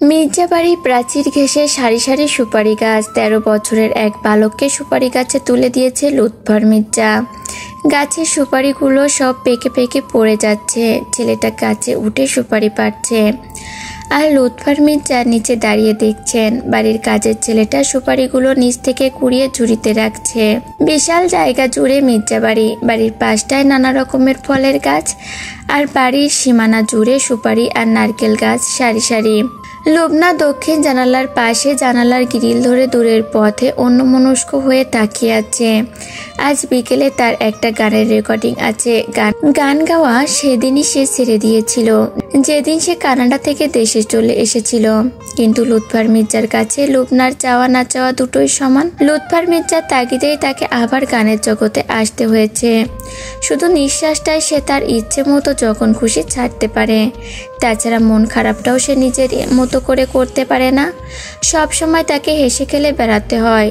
মির্জা বাড়ির প্রাচীর ঘেঁষে সারি সারি সুপারি গাছ। 13 বছরের এক বালককে সুপারি গাছে তুলে দিয়েছে লুৎফর মির্জা। গাছের সুপারিগুলো সব পেকে পেকে পড়ে যাচ্ছে। ছেলেটা গাছে উঠে সুপারি পাড়ছে, আর লুৎফর মির্জা নিচে দাঁড়িয়ে দেখছেন। বাড়ির কাজের ছেলেটা সুপারিগুলো নিচ থেকে কুড়িয়ে ঝুড়িতে রাখছে। বিশাল জায়গা জুড়ে মির্জা বাড়ি। বাড়ির পাশটায় নানা রকমের ফলের গাছ, আর বাড়ির সীমানা জুড়ে সুপারি আর নারকেল গাছ সারি সারি। লুবনা দক্ষিণ জানালার পাশে জানালার গ্রিল ধরে দূরের পথে অন্যমনস্ক হয়ে তাকিয়ে আছে। আজ বিকেলে তার একটা গানের রেকর্ডিং আছে। গান গাওয়া সেদিনই সে ছেড়ে দিয়েছিল, যেদিন সে কানাডা থেকে দেশে চলে এসেছিল। কিন্তু লুৎফর মির্জার কাছে লুবনার চাওয়া না চাওয়া দুটোই সমান। লুৎফর মির্জার তাগিদেই তাকে আবার গানের জগতে আসতে হয়েছে। শুধু নিঃশ্বাসটাই সে তার ইচ্ছে মতো যখন খুশি ছাড়তে পারে। তাছাড়া মন খারাপটাও সে নিজের মতো করে করতে পারে না। সব সময় তাকে হেসে খেলে বেড়াতে হয়।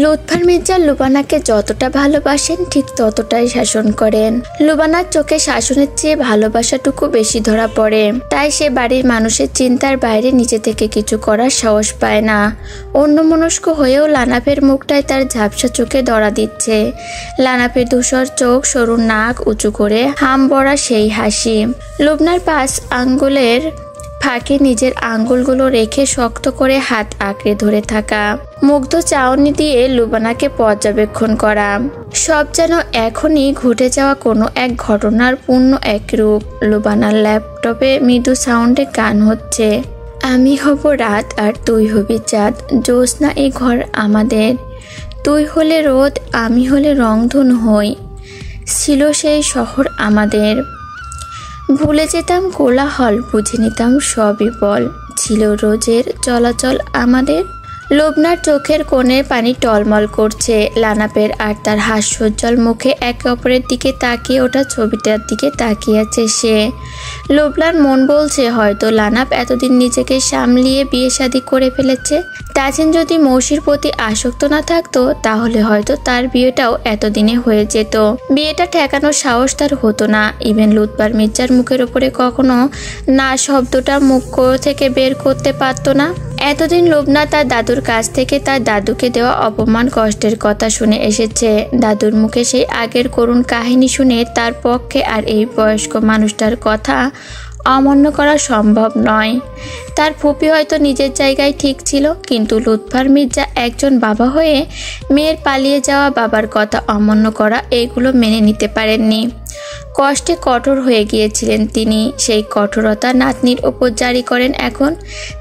লুৎফর মির্জা লুবানাকে যতটা ভালোবাসেন ঠিক ততটাই শাসন করেন। লুবানার চোখে শাসনের চেয়ে ভালোবাসাটুকু বেশি ধরা পড়ে। তাই সে বাড়ির মানুষের চিন্তার বাইরে নিজে থেকে কিছু করার সাহস পায় না। অন্যমনস্ক হয়েও লানাফের মুখটায় তার ঝাপসা চোখে ধরা দিচ্ছে। লানাফের ধূসর চোখ, সরু নাক, উঁচু করে হাম বড়া সেই হাসি। লুবনার পাশ আঙ্গুলের ফাঁকে নিজের আঙ্গুলগুলো রেখে শক্ত করে হাত আঁকড়ে ধরে থাকা, মুগ্ধ চাউনি দিয়ে লুবানাকে পর্যবেক্ষণ করা। সব যেন এখনই ঘটে যাওয়া কোনো এক ঘটনার পূর্ণ এক রূপ। লুবানার ল্যাপটপে মৃদু সাউন্ডে গান হচ্ছে। আমি হব রাত আর তুই হবি চাঁদ, জ্যোৎস্না এই ঘর আমাদের। তুই হলে রোদ, আমি হলে রংধনু হই, ছিল সেই শহর আমাদের। ভুলে যেতাম কোলাহল, বুঝে নিতাম সবই বল, ছিল রোজের চলাচল আমাদের। লুবনার চোখের কোণে পানি টলমল করছে। লানাপের আর তার হাস্যোজ্জ্বল মুখে একে অপরের দিকে তাকিয়ে ওঠা ছবিটার দিকে তাকিয়ে আছে সে। লুবনার মন বলছে হয়তো লানাপ এতদিন নিজেকে সামলিয়ে বিয়ে শাদী করে ফেলেছে। তাজিন যদি মৌসির প্রতি আসক্ত না থাকতো তাহলে হয়তো তার বিয়েটাও এতদিনে হয়ে যেত। বিয়েটা ঠেকানোর সাহস তার হতো না। ইভেন লুৎফর মির্জার মুখের ওপরে কখনো না শব্দটা মুখ থেকে বের করতে পারতো না। এতদিন লুবনা তার দাদুর কাছ থেকে তার দাদুকে দেওয়া অপমান কষ্টের কথা শুনে এসেছে। দাদুর মুখে সেই আগের করুণ কাহিনী শুনে তার পক্ষে আর এই বয়স্ক মানুষটার কথা অমান্য করা সম্ভব নয়। তার ফুপি হয়তো নিজের জায়গায় ঠিক ছিল, কিন্তু লুৎফর মির্জা একজন বাবা হয়ে মেয়ের পালিয়ে যাওয়া বাবার কথা অমান্য করা এগুলো মেনে নিতে পারেননি। কষ্টে কঠোর হয়ে গিয়েছিলেন তিনি। সেই কঠোরতা নাতনির ওপর জারি করেন এখন।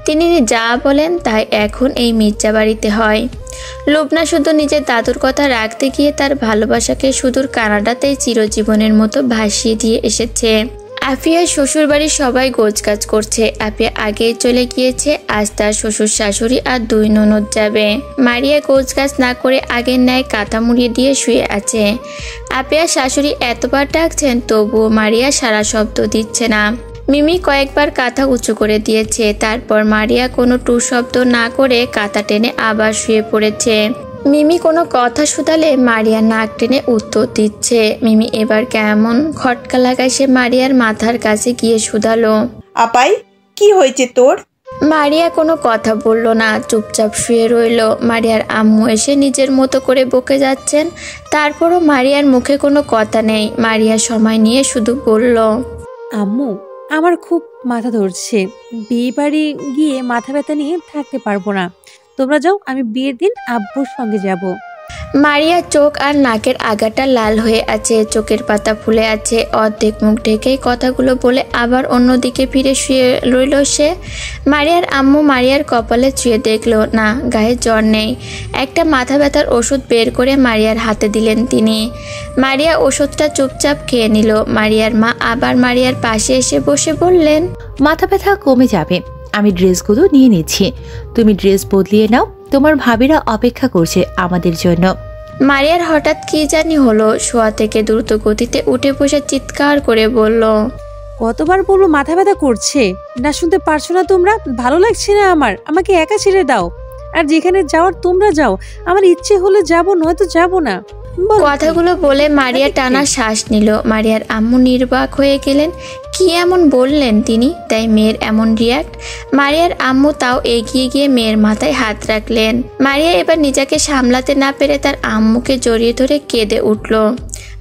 তিনি যা বলেন তাই এখন এই মির্জা বাড়িতে হয়। লুবনা শুধু নিজের দাদুর কথা রাখতে গিয়ে তার ভালোবাসাকে সুদূর কানাডাতেই চিরজীবনের মতো ভাসিয়ে দিয়ে এসেছে। আফিয়ার শ্বশুর বাড়ির সবাই গোছগাছ করছে। আফিয়া আগেই চলে গিয়েছে। আজ তার শ্বশুর শাশুড়ি আর 2 ননদ যাবে। মারিয়া গোছগাছ না করে আগের ন্যায় কাঁথা মুড়িয়ে দিয়ে শুয়ে আছে। আফিয়ার শাশুড়ি এতবার ডাকছেন তবুও মারিয়া সারা শব্দ দিচ্ছে না। মিমি কয়েকবার কাঁথা উঁচু করে দিয়েছে। তারপর মারিয়া কোনো টু শব্দ না করে কাঁথা টেনে আবার শুয়ে পড়েছে। মিমি কোনো কথা শুধালে মারিয়া নাক টেনে উত্তর দিচ্ছে। মিমি এবার কেমন খটকা লাগায় সে মারিয়ার মাথার কাছে গিয়ে শুধালো, আপাই কি হয়েছে তোর? মারিয়া কোনো কথা বলল না, চুপচাপ শুয়ে রইল। মারিয়ার আম্মু এসে নিজের মতো করে বকে যাচ্ছেন। তারপরও মারিয়ার মুখে কোনো কথা নেই। মারিয়া সময় নিয়ে শুধু বলল, আম্মু আমার খুব মাথা ধরছে, বিয়ে বাড়ি গিয়ে মাথা ব্যথা নিয়ে থাকতে পারবো না। তোমরা যাও, আমি বিয়ের দিন আব্বুর সঙ্গে যাব। মারিয়ার চোখ আর নাকের আগাটা লাল হয়ে আছে, চোখের পাতা ফুলে আছে। অর্ধেক মুখ ঢেকেই কথাগুলো বলে আবার অন্যদিকে ফিরে শুয়ে রইল সে। মারিয়ার আম্মু মারিয়ার কপালে ছুঁয়ে দেখলো না, গায়ে জ্বর নেই। একটা মাথা ব্যথার ওষুধ বের করে মারিয়ার হাতে দিলেন তিনি। মারিয়া ওষুধটা চুপচাপ খেয়ে নিল। মারিয়ার মা আবার মারিয়ার পাশে এসে বসে বললেন, মাথা ব্যথা কমে যাবে, আমি ড্রেসগুলো নিয়ে নিচ্ছি, তুমি ড্রেস বদলিয়ে নাও, তোমার ভাবিরা অপেক্ষা করছে আমাদের জন্য। মারিয়ার হঠাৎ কি জানি হলো, শোয়া থেকে দ্রুত গতিতে উঠে বসে চিৎকার করে বলল, কতবার বলবো মাথা ব্যথা করছে, না শুনতে পারছো না তোমরা? ভালো লাগছে না আমার, আমাকে একা ছেড়ে দাও। আর যেখানে যাওয়ার তোমরা যাও, আমার ইচ্ছে হলে যাব, নয়তো যাব না। কথাগুলো বলে মারিয়া টানা শ্বাস নিল। মারিয়ার আম্মু নির্বাক হয়ে গেলেন। কি এমন বললেন তিনি, তাই মেয়ের এমন রিয়াক্ট? মারিয়ার আম্মু তাও এগিয়ে গিয়ে মেয়ের মাথায় হাত রাখলেন। মারিয়া এবার নিজেকে সামলাতে না পেরে তার আম্মুকে জড়িয়ে ধরে কেঁদে উঠল।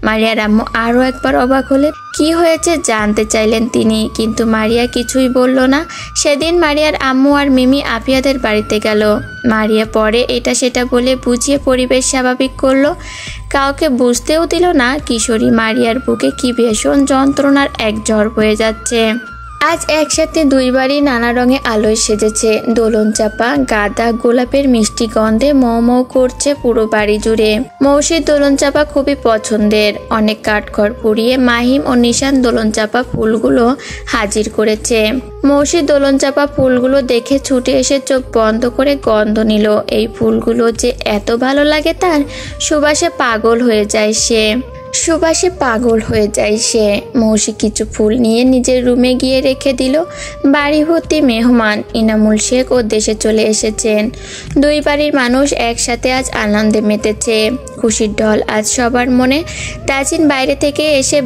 মারিয়ার আম্মু আরও একবার অবাক হলেন। কি হয়েছে জানতে চাইলেন তিনি, কিন্তু মারিয়া কিছুই বলল না। সেদিন মারিয়ার আম্মু আর মিমি আফিয়াদের বাড়িতে গেল। মারিয়া পরে এটা সেটা বলে বুঝিয়ে পরিবেশ স্বাভাবিক করলো। কাউকে বুঝতেও দিল না কিশোরী মারিয়ার বুকে কি ভীষণ যন্ত্রণার এক ঝড় বয়ে যাচ্ছে। আজ একসাথে দুই বাড়ি নানা রঙে আলোয় সেজেছে। দোলন চাপা, গাঁদা, গোলাপের মিষ্টি গন্ধে মৌ মৌ করছে পুরো বাড়ি জুড়ে। মৌসির দোলন চাপা খুবই পছন্দের। অনেক কাঠখড় পুড়িয়ে মাহিম ও নিশান দোলন চাপা ফুলগুলো হাজির করেছে। মৌসির দোলন চাপা ফুলগুলো দেখে ছুটে এসে চোখ বন্ধ করে গন্ধ নিল। এই ফুলগুলো যে এত ভালো লাগে তার, সুবাসে পাগল হয়ে যায় সে। মৌসি কিছু ফুল নিয়ে নিজের রুমে গিয়ে রেখে দিল। বাড়ি ভর্তি মেহমান। ইনামুল শেখ ও দেশে চলে এসেছেন। দুই বাড়ির মানুষ একসাথে আজ আনন্দে মেতেছে। খুশির ঢল আজ সবার মনে। তাজিন বাইরে থেকে এসে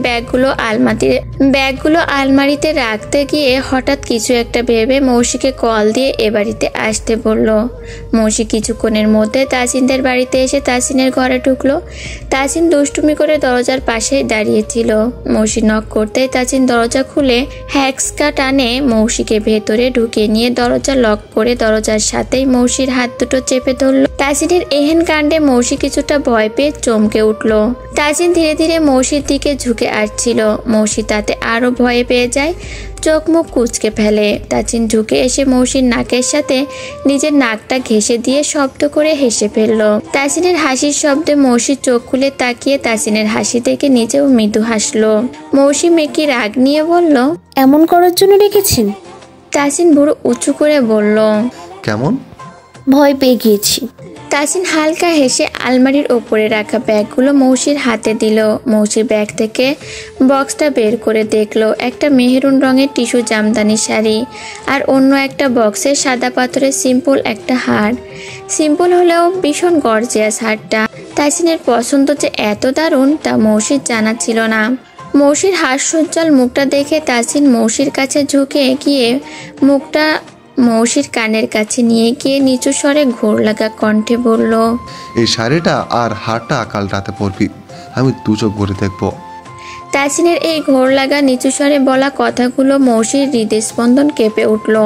ব্যাগগুলো আলমারিতে রাখতে গিয়ে হঠাৎ কিছু একটা ভেবে মৌসিকে কল দিয়ে এ বাড়িতে আসতে বলল। মৌসি কিছুক্ষণের মধ্যে তাজিনদের বাড়িতে এসে তাজিনের ঘরে ঢুকলো। তাজিন দুষ্টুমি করে দরজার পাশে দাঁড়িয়েছিল। মৌসি নক করতেই তাজিন দরজা খুলে হ্যাক্সকা টানে মৌসিকে ভেতরে ঢুকিয়ে নিয়ে দরজা লক করে দরজার সাথেই মৌসির হাত দুটো চেপে ধরল। তাজিনের এহেন কাণ্ডে মৌসি কিছুটা ভয় পেয়ে চমকে উঠল। তাজিন ধীরে ধীরে মৌসির দিকে ঝুঁকে আসছিল। মৌসি তাতে আরো ভয়ে পেয়ে যায়, চোখ মুখ কুঁচকে ফেলে। তাজিন ঝুঁকে এসে মৌসির নাকের সাথে নিজের নাকটা ঘেঁষে দিয়ে শব্দ করে হেসে ফেলল। তাজিনের হাসির শব্দে মৌসির চোখ খুলে তাকিয়ে তাজিনের হাসি দেখে নিজেও মৃদু হাসলো। মৌসি মেকি রাগ নিয়ে বলল, এমন করার জন্য রেখেছেন? তাজিন বুড়ো উঁচু করে বলল, কেমন? ভয় পেয়ে গিয়েছি। তাজিন হালকা হেসে আলমারির ওপরে রাখা ব্যাগগুলো মৌসির হাতে দিল। মৌসির ব্যাগ থেকে বক্সটা বের করে দেখলো একটা মেহেরুন রঙের টিস্যু জামদানি শাড়ি, আর অন্য একটা বক্সে সাদা পাথরের সিম্পল একটা হার। সিম্পল হলেও ভীষণ গর্জিয়াস হারটা। তাজিনের পছন্দ যে এত দারুণ তা মৌসির জানা ছিল না। মৌসির হাস্যোজ্জ্বল মুখটা দেখে তাজিন মৌসির কাছে ঝুঁকে গিয়ে মুখটা মৌসির কানের কাছে নিয়ে গিয়ে নিচু স্বরে ঘোর লাগা কণ্ঠে বলল, এই শাড়িটা আর হারটা কাল রাতে পরবি, আমি দু চোখ ভরে দেখবো। তাজিনের এই ঘোর লাগা নিচু স্বরে বলা কথাগুলো মৌসির হৃদস্পন্দন কেঁপে উঠল।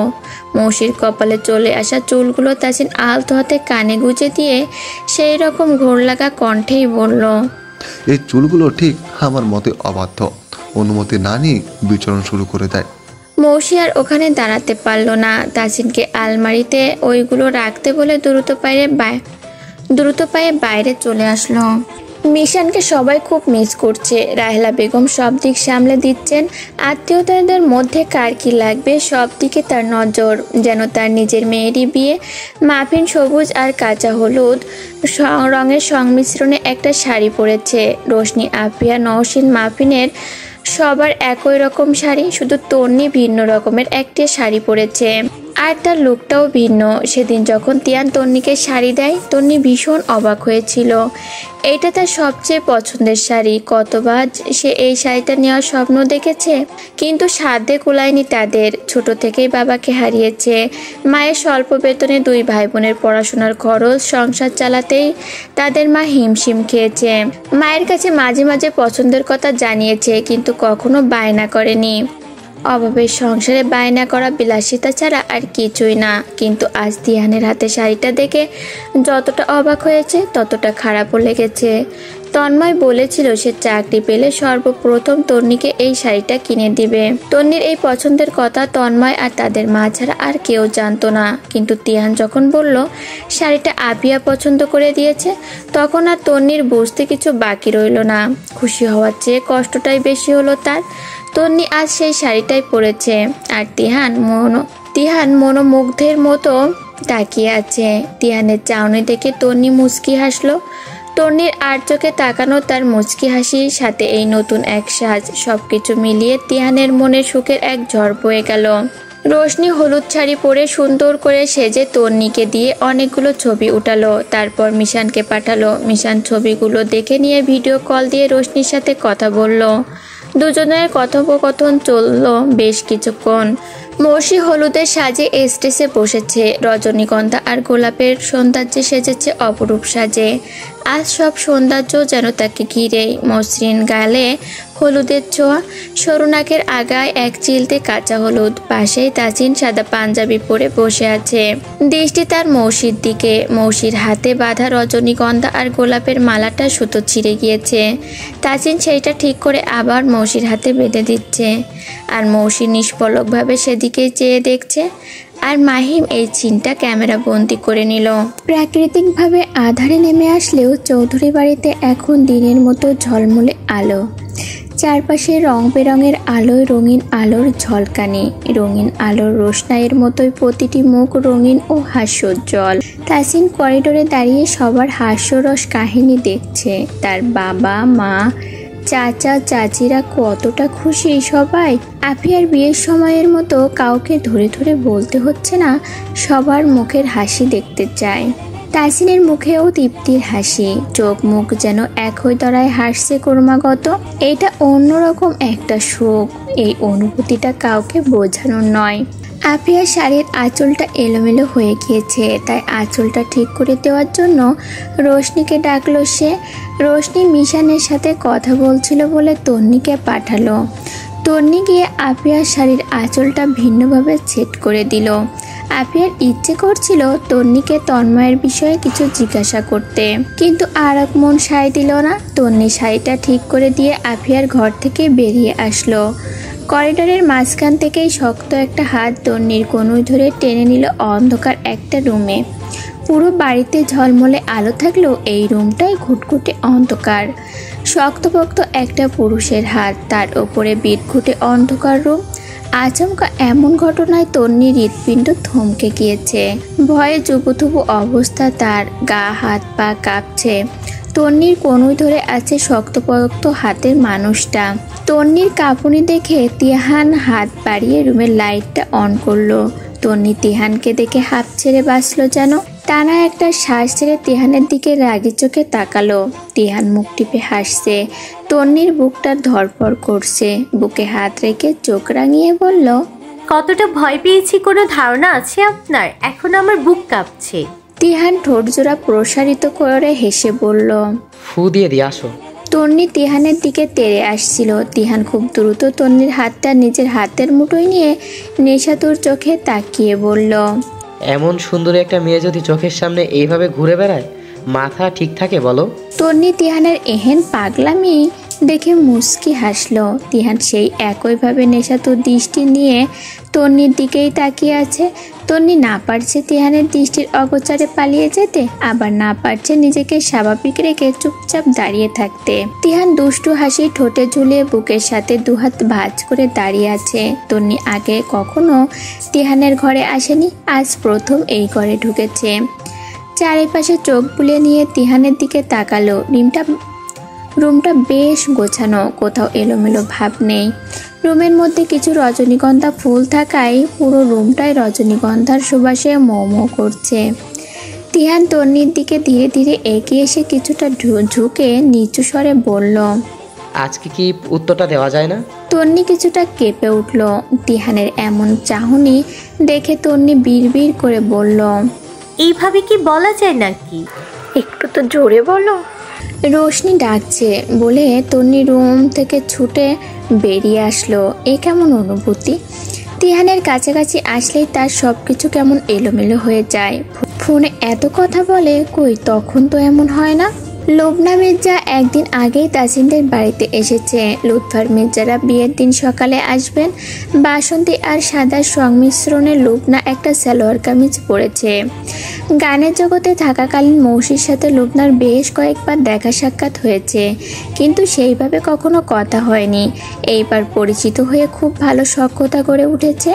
মৌসির কপালে চলে আসা চুলগুলো তাজিন আলতো হাতে কানে গুজে দিয়ে সেই রকম ঘোর লাগা কণ্ঠেই বলল, এই চুলগুলো ঠিক আমার মতে অবাধ্য, অনুমতি না নিয়ে বিচরণ শুরু করে দেয়। মৌসি আর ওখানে দাঁড়াতে পারল না। তাজিনকে আলমারিতে ওইগুলো রাখতে বলে দ্রুত পায়ে বাইরে চলে আসলো। মিশানকে সবাই খুব মিস করছে। রাহেলা বেগম সব দিক সামলে দিচ্ছেন। আত্মীয়তাদের মধ্যে কার কি লাগবে সব দিকে তার নজর। যেন তার নিজের মেয়েরই বিয়ে। মাফিন সবুজ আর কাঁচা হলুদ রঙের সংমিশ্রণে একটা শাড়ি পরেছে। রোশনি, আফিয়া, নওশিন, মাফিনের সবার একই রকম শাড়ি, শুধু তন্নি ভিন্ন রকমের একটি শাড়ি পরেছে, আর তার লুকটাও ভিন্ন। সেদিন যখন তিয়ান তন্নিকে শাড়ি দেয়, তন্নি ভীষণ অবাক হয়েছিল। এইটা তার সবচেয়ে পছন্দের শাড়ি। কতবার সে এই শাড়িটা নেওয়ার স্বপ্ন দেখেছে, কিন্তু সাধ্যে কুলায়নি তাদের। ছোট থেকেই বাবাকে হারিয়েছে। মায়ের স্বল্প বেতনে দুই ভাই বোনের পড়াশোনার খরচ সংসার চালাতেই তাদের মা হিমশিম খেয়েছে। মায়ের কাছে মাঝে মাঝে পছন্দের কথা জানিয়েছে, কিন্তু কখনো বায়না করেনি। অভাবের সংসারে বায়না করা বিলাসিতা ছাড়া আর কিছুই না। কিন্তু আজ দিহানের হাতে শাড়িটা দেখে যতটা অবাক হয়েছে ততটা খারাপও লেগেছে। তন্ময় বলেছিল সে চাকরি পেলে সর্বপ্রথম তন্নিকে এই শাড়িটা কিনে দিবে। তন্নির এই পছন্দের কথা তন্ময় আর তাদের মা ছাড়া আর কেউ জানতো না। কিন্তু তিহান যখন বলল শাড়িটা আপিয়া পছন্দ করে দিয়েছে, তখন আর তন্নির বুঝতে কিছু বাকি রইল না। খুশি হওয়ার চেয়ে কষ্টটাই বেশি হলো তার। তন্নি আজ সেই শাড়িটাই পরেছে, আর তিহান মনোমুগ্ধের মতো তাকিয়ে আছে। তিহানের চাউনি দেখে তন্নি মুচকি হাসলো। তন্নির আর চোখে তাকানো তার মুচকি হাসির সাথে এই নতুন এক সাজ, সবকিছু মিলিয়ে তিহানের মনে সুখের এক ঝড় বয়ে গেল। রোশনি হলুদ শাড়ি পরে সুন্দর করে সেজে তন্নিকে দিয়ে অনেকগুলো ছবি উঠালো। তারপর মিশানকে পাঠালো। মিশান ছবিগুলো দেখে নিয়ে ভিডিও কল দিয়ে রোশনির সাথে কথা বলল। দুজনের কথোপকথন চলল বেশ কিছুক্ষণ। মৌসি হলুদের সাজে স্টেজে বসেছে, রজনীগন্ধা আর গোলাপের সৌন্দর্যে সেজেছে অপরূপ সাজে। আজ সব সৌন্দর্য যেন তাকে ঘিরেই, মসৃণ গালে হলুদের ছোঁয়া, সরু নাকের আগায় এক চিলতে কাঁচা হলুদ। পাশেই তাসিন সাদা পাঞ্জাবি পরে বসে আছে, দৃষ্টি তার মৌসির দিকে। মৌসির হাতে বাঁধা রজনীগন্ধা আর গোলাপের মালাটা সুতো ছিঁড়ে গিয়েছে। তাসিন সেইটা ঠিক করে আবার মৌসির হাতে বেঁধে দিচ্ছে, আর মৌসি নিষ্পলকভাবে সেদিকেই চেয়ে দেখছে। আর মাহিম এই চিনটা ক্যামেরা বন্দি করে নিল। প্রাকৃতিকভাবে আধারে নেমে আসলেও চৌধুরী বাড়িতে এখন দিনের মতো ঝলমলে আলো। চারপাশে রং বেরঙের আলোয় রঙিন আলোর ঝলকানি, রঙিন আলোর রোশনাইয়ের মতোই প্রতিটি মুখ রঙিন ও হাস্যোজ্জ্বল। তাসিন করিডোরে দাঁড়িয়ে সবার হাস্যরস কাহিনী দেখছে। তার বাবা, মা, চাচা, চাচিরা কতটা খুশি সবাই। আফিয়ার বিয়ের সময়ের মতো কাউকে ধরে ধরে বলতে হচ্ছে না, সবার মুখের হাসি দেখতে চায়। তাসিনের মুখেও তৃপ্তির হাসি, চোখ মুখ যেন এক হয়ে দাঁড়ায় হাসছে ক্রমাগত। এটা অন্যরকম একটা সুখ, এই অনুভূতিটা কাউকে বোঝানোর নয়। আফিয়ার শাড়ির আঁচলটা এলোমেলো হয়ে গিয়েছে, তাই আঁচলটা ঠিক করে দেওয়ার জন্য রোশনিকে ডাকলো সে। রোশনি মিশানের সাথে কথা বলছিল বলে তন্নিকে পাঠালো। তন্নি গিয়ে আফিয়ার শাড়ির আঁচলটা ভিন্নভাবে সেট করে দিল। আফিয়ার ইচ্ছে করছিল তন্নিকে তন্ময়ের বিষয়ে কিছু জিজ্ঞাসা করতে, কিন্তু আর এক মন সায় দিল না। তন্নি শাড়িটা ঠিক করে দিয়ে আফিয়ার ঘর থেকে বেরিয়ে আসলো। করিডোরের মাঝখান থেকেই শক্ত একটা হাত তন্নির কনুই ধরে টেনে নিল অন্ধকার একটা রুমে। পুরো বাড়িতে ঝলমলে আলো থাকলেও এই রুমটাই ঘুটঘুটে অন্ধকার। শক্তপোক্ত একটা পুরুষের হাত, তার ওপরে বিটঘুটে অন্ধকার রুম। আচমকা এমন ঘটনায় তন্নির হৃৎপিণ্ড থমকে গিয়েছে। ভয়ে জুবুথুবু অবস্থা তার, গা হাত পা কাঁপছে। তন্নির কনুই ধরে আছে শক্তপোক্ত হাতের মানুষটা। তন্নির কাঁপুনি দেখে তিহান হাত বাড়িয়ে রুমের লাইটটা অন করলো। তন্নি তিহানকে দেখে হাঁপ ছেড়ে বাঁচলো যেন। টানা একটা শ্বাস ছেড়ে তিহানের দিকে রাগি চোখে তাকালো। তিহান মুখ টিপে হাসছে। তন্নির বুকটা ধড়ফড় করছে, বুকে হাত রেখে চোখ রাঙিয়ে বলল, কতটা ভয় পেয়েছি কোনো ধারণা আছে আপনার? এখন আমার বুক কাঁপছে। তিহান ঠোঁটজোড়া প্রসারিত করে হেসে বলল, ফু দিয়ে দিয়ে আসো। তন্নি তিহানের দিকে তেড়ে আসছিল। তিহান খুব দ্রুত তন্নির হাতটা নিজের হাতের মুঠোয় নিয়ে নেশাতুর চোখে তাকিয়ে বলল, এমন সুন্দর একটা মেয়ে যদি চোখের সামনে এইভাবে ঘুরে বেড়ায়, মাথা ঠিক থাকে বলো? তন্নি তিহানের এহেন পাগলামি দেখে মুচকি হাসলো। তিহান সেই একইভাবে নেশাতুর দৃষ্টি নিয়ে তন্নির দিকেই তাকিয়ে আছে। তন্নি না পারছে তিহানের দৃষ্টির অগোচরে পালিয়ে যেতে, আবার না পারছে নিজেকে স্বাভাবিক রেখে চুপচাপ দাঁড়িয়ে থাকতে। তিহান দুষ্টু হাসি ঠোঁটে ঝুলিয়ে বুকের সাথে দুহাত ভাঁজ করে দাঁড়িয়ে আছে। তন্নি আগে কখনো তিহানের ঘরে আসেনি, আজ প্রথম এই ঘরে ঢুকেছে। চারিপাশে চোখ বুলিয়ে নিয়ে তিহানের দিকে তাকালো। রুমটা বেশ গোছানো, কোথাও এলোমেলো ভাব নেই। রুমের মধ্যে কিছু রজনীগন্ধা ফুল থাকায় পুরো রুমটাই রজনীগন্ধার সুবাসে মৌ মৌ করছে। তিহান তন্নির দিকে ধীরে ধীরে এগিয়ে এসে কিছুটা ঝুঁকে নিচু স্বরে বলল, আজকে কি উত্তরটা দেওয়া যায় না? তন্নি কিছুটা কেঁপে উঠল। তিহানের এমন চাহনি দেখে তন্নি বিড়বিড় করে বলল, এইভাবে কি বলা যায় নাকি? একটু তো জোরে বলো। রোশনি ডাকছে বলে তন্নি রুম থেকে ছুটে বেরিয়ে আসলো। এ কেমন অনুভূতি! তিহানের কাছাকাছি আসলেই তার সব কিছু কেমন এলোমেলো হয়ে যায়। ফোনে এত কথা বলে, কই তখন তো এমন হয় না। লুবনা মির্জা একদিন আগেই তাসিনদের বাড়িতে এসেছে। লুৎফার মির্জারা বিয়ের দিন সকালে আসবেন। বাসন্তী আর সাদার সংমিশ্রণে লুবনা একটা সালোয়ার কামিজ পরেছে। গানের জগতে থাকাকালীন মৌসির সাথে লুবনার বেশ কয়েকবার দেখা সাক্ষাৎ হয়েছে, কিন্তু সেইভাবে কখনো কথা হয়নি। এইবার পরিচিত হয়ে খুব ভালো সখ্যতা গড়ে উঠেছে।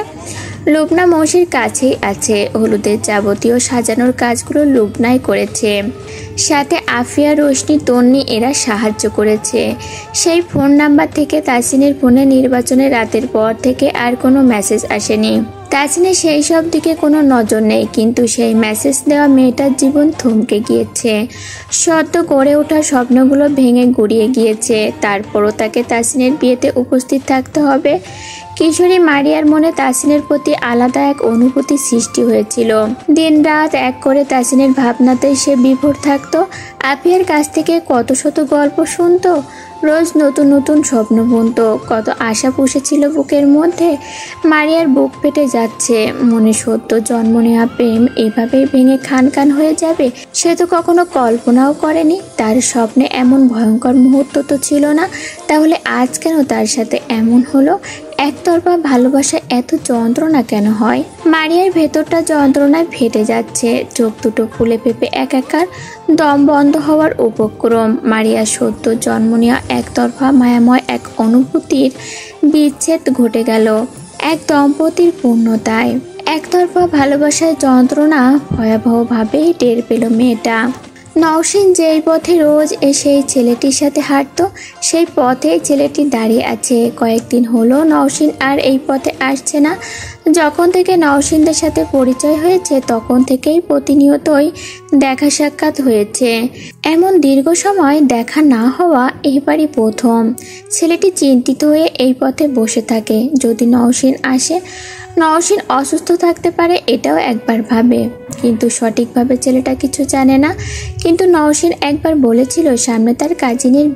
লুবনা মৌসির কাছেই আছে। হলুদের যাবতীয় সাজানোর কাজগুলো লুবনাই করেছে, সাথে আফিয়া, রোশনি, তন্নি এরা সাহায্য করেছে। সেই ফোন নাম্বার থেকে তাসিনের ফোনে নির্বাচনের রাতের পর থেকে আর কোনো মেসেজ আসেনি। তাসিনের সেই সব দিকে কোনো নজর নেই, কিন্তু সেই মেসেজ দেওয়া মেয়েটার জীবন থমকে গিয়েছে। সদ্য গড়ে ওঠা স্বপ্নগুলো ভেঙে গুড়িয়ে গিয়েছে। তারপরও তাকে তাসিনের বিয়েতে উপস্থিত থাকতে হবে। কিশোরী মারিয়ার মনে তাসিনের প্রতি আলাদা এক অনুভূতি সৃষ্টি হয়েছিল। দিনরাত এক করে তাসিনের ভাবনাতে সে বিভোর থাকতো। আফিয়ার কাছ থেকে কত শত গল্প শুনতো, রোজ নতুন নতুন স্বপ্ন বুনত, কত আশা পুষেছিল বুকের মধ্যে। মারিয়ার বুক ফেটে যাচ্ছে। মনে সদ্য জন্ম নেওয়া প্রেম এভাবেই ভেঙে খান খান হয়ে যাবে সে তো কখনো কল্পনাও করেনি। তার স্বপ্নে এমন ভয়ঙ্কর মুহূর্ত তো ছিল না, তাহলে আজ কেন তার সাথে এমন হলো? একতরফা ভালোবাসা এত যন্ত্রণা কেন হয়? মারিয়ার ভেতরটা যন্ত্রণায় ফেটে যাচ্ছে, চোখ দুটো ফুলে ফেপে একাকার, দম বন্ধ হওয়ার উপক্রম। মারিয়া সদ্য জন্ম নেওয়া একতরফা মায়াময় এক অনুভূতির বিচ্ছেদ ঘটে গেল এক দম্পতির পূর্ণতায়। একতরফা ভালোবাসার যন্ত্রণা ভয়াবহভাবে টের পেল মেয়েটা। নওশীন যেই পথে রোজ এসে ছেলেটির সাথে হাঁটতো, সেই পথে ছেলেটি দাঁড়িয়ে আছে। কয়েকদিন হলো নওশীন আর এই পথে আসছে না। যখন থেকে নওশীনদের সাথে পরিচয় হয়েছে তখন থেকেই প্রতিনিয়তই দেখা সাক্ষাৎ হয়েছে। এমন দীর্ঘ সময় দেখা না হওয়া এবারই প্রথম। ছেলেটি চিন্তিত হয়ে এই পথে বসে থাকে। যদি নওশীন আসে, নওশীন অসুস্থ থাকতে পারে এটাও একবার ভাবে, কিন্তু সঠিকভাবে ছেলেটা কিছু জানে না। কিন্তু নওশীন একবার বলেছিল সামনে তার কাজিনের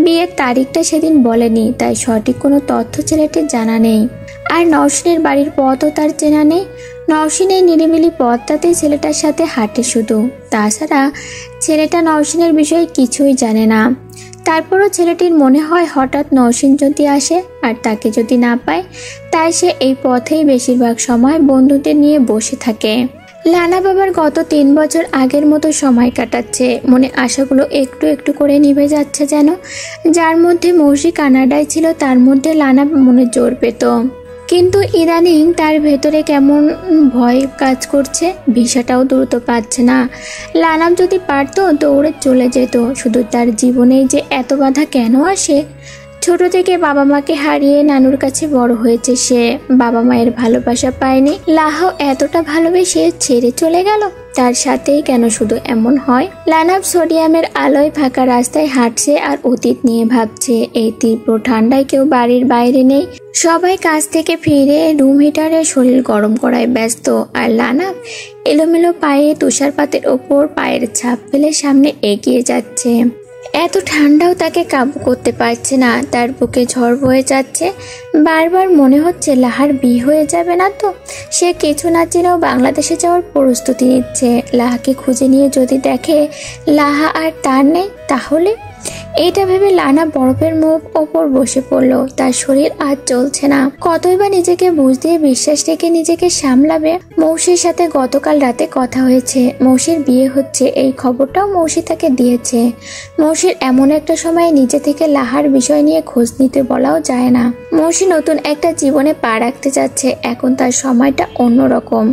বিয়ের তারিখটা সেদিন বলেনি, তাই সঠিক কোনো তথ্য ছেলেটির জানা নেই। আর নওশীনের বাড়ির পথও তার চেনা নেই। নওশীন এই নিরিবিলি পথটাতেই ছেলেটার সাথে হাঁটে শুধু। তাছাড়া ছেলেটা নওশীনের বিষয়ে কিছুই জানে না। তারপরও ছেলেটির মনে হয় হঠাৎ নওশীন যদি আসে আর তাকে যদি না পায়, তাই সে এই পথেই বেশিরভাগ সময় বন্ধুদের নিয়ে বসে থাকে। লানা বাবার গত 3 বছর আগের মতো সময় কাটাচ্ছে। মনে আশাগুলো একটু একটু করে নিভে যাচ্ছে যেন। যার মধ্যে মৌসি কানাডায় ছিল তার মধ্যে লানা মনে জোর পেত, কিন্তু ইদানিং তার ভেতরে কেমন ভয় কাজ করছে। ভিসাটাও দ্রুত পাচ্ছে না। লানাম যদি পারতো দৌড়ে চলে যেত। শুধু তার জীবনেই যে এত বাধা কেন আসে? ছোট থেকে বাবা মাকে হারিয়ে নানুর কাছে বড় হয়েছে সে। বাবা মায়ের ভালোবাসা পায়নি। লাহাও এতটা ভালোবেসে ছেড়ে চলে গেল। তার সাথেই কেন শুধু এমন হয়? লানাব সোডিয়ামের আলোয় ফাঁকা রাস্তায় হাঁটছে আর অতীত নিয়ে ভাবছে। এই তীব্র ঠান্ডায় কেউ বাড়ির বাইরে নেই। সবাই কাজ থেকে ফিরে রুম হিটারে শরীর গরম করায় ব্যস্ত। আর লানাব এলোমেলো পায়ে তুষারপাতের ওপর পায়ের ছাপ ফেলে সামনে এগিয়ে যাচ্ছে। এত ঠান্ডাও তাকে কাবু করতে পারছে না। তার বুকে ঝড় বয়ে যাচ্ছে। বারবার মনে হচ্ছে লাহার বিয়ে হয়ে যাবে না তো? সে কিছু না জেনেও বাংলাদেশে যাওয়ার প্রস্তুতি নিচ্ছে। লাহাকে খুঁজে নিয়ে যদি দেখে লাহা আর তার নেই, তাহলে? এইটা ভেবে লানা বরফের মুখ ওপর বসে পড়ল। তার শরীর আর চলছে না। কতই বা নিজেকে বুঝ দিয়ে বিশ্বাস রেখে নিজেকে সামলাবে। মৌসির সাথে গতকাল রাতে কথা হয়েছে। মৌসির বিয়ে হচ্ছে এই খবরটাও মৌসি তাকে দিয়েছে। মৌসির এমন একটা সময় নিজে থেকে লাহার বিষয় নিয়ে খোঁজ নিতে বলাও যায় না। মৌসি নতুন একটা জীবনে পা রাখতে যাচ্ছে। এখন তার সময়টা অন্যরকম।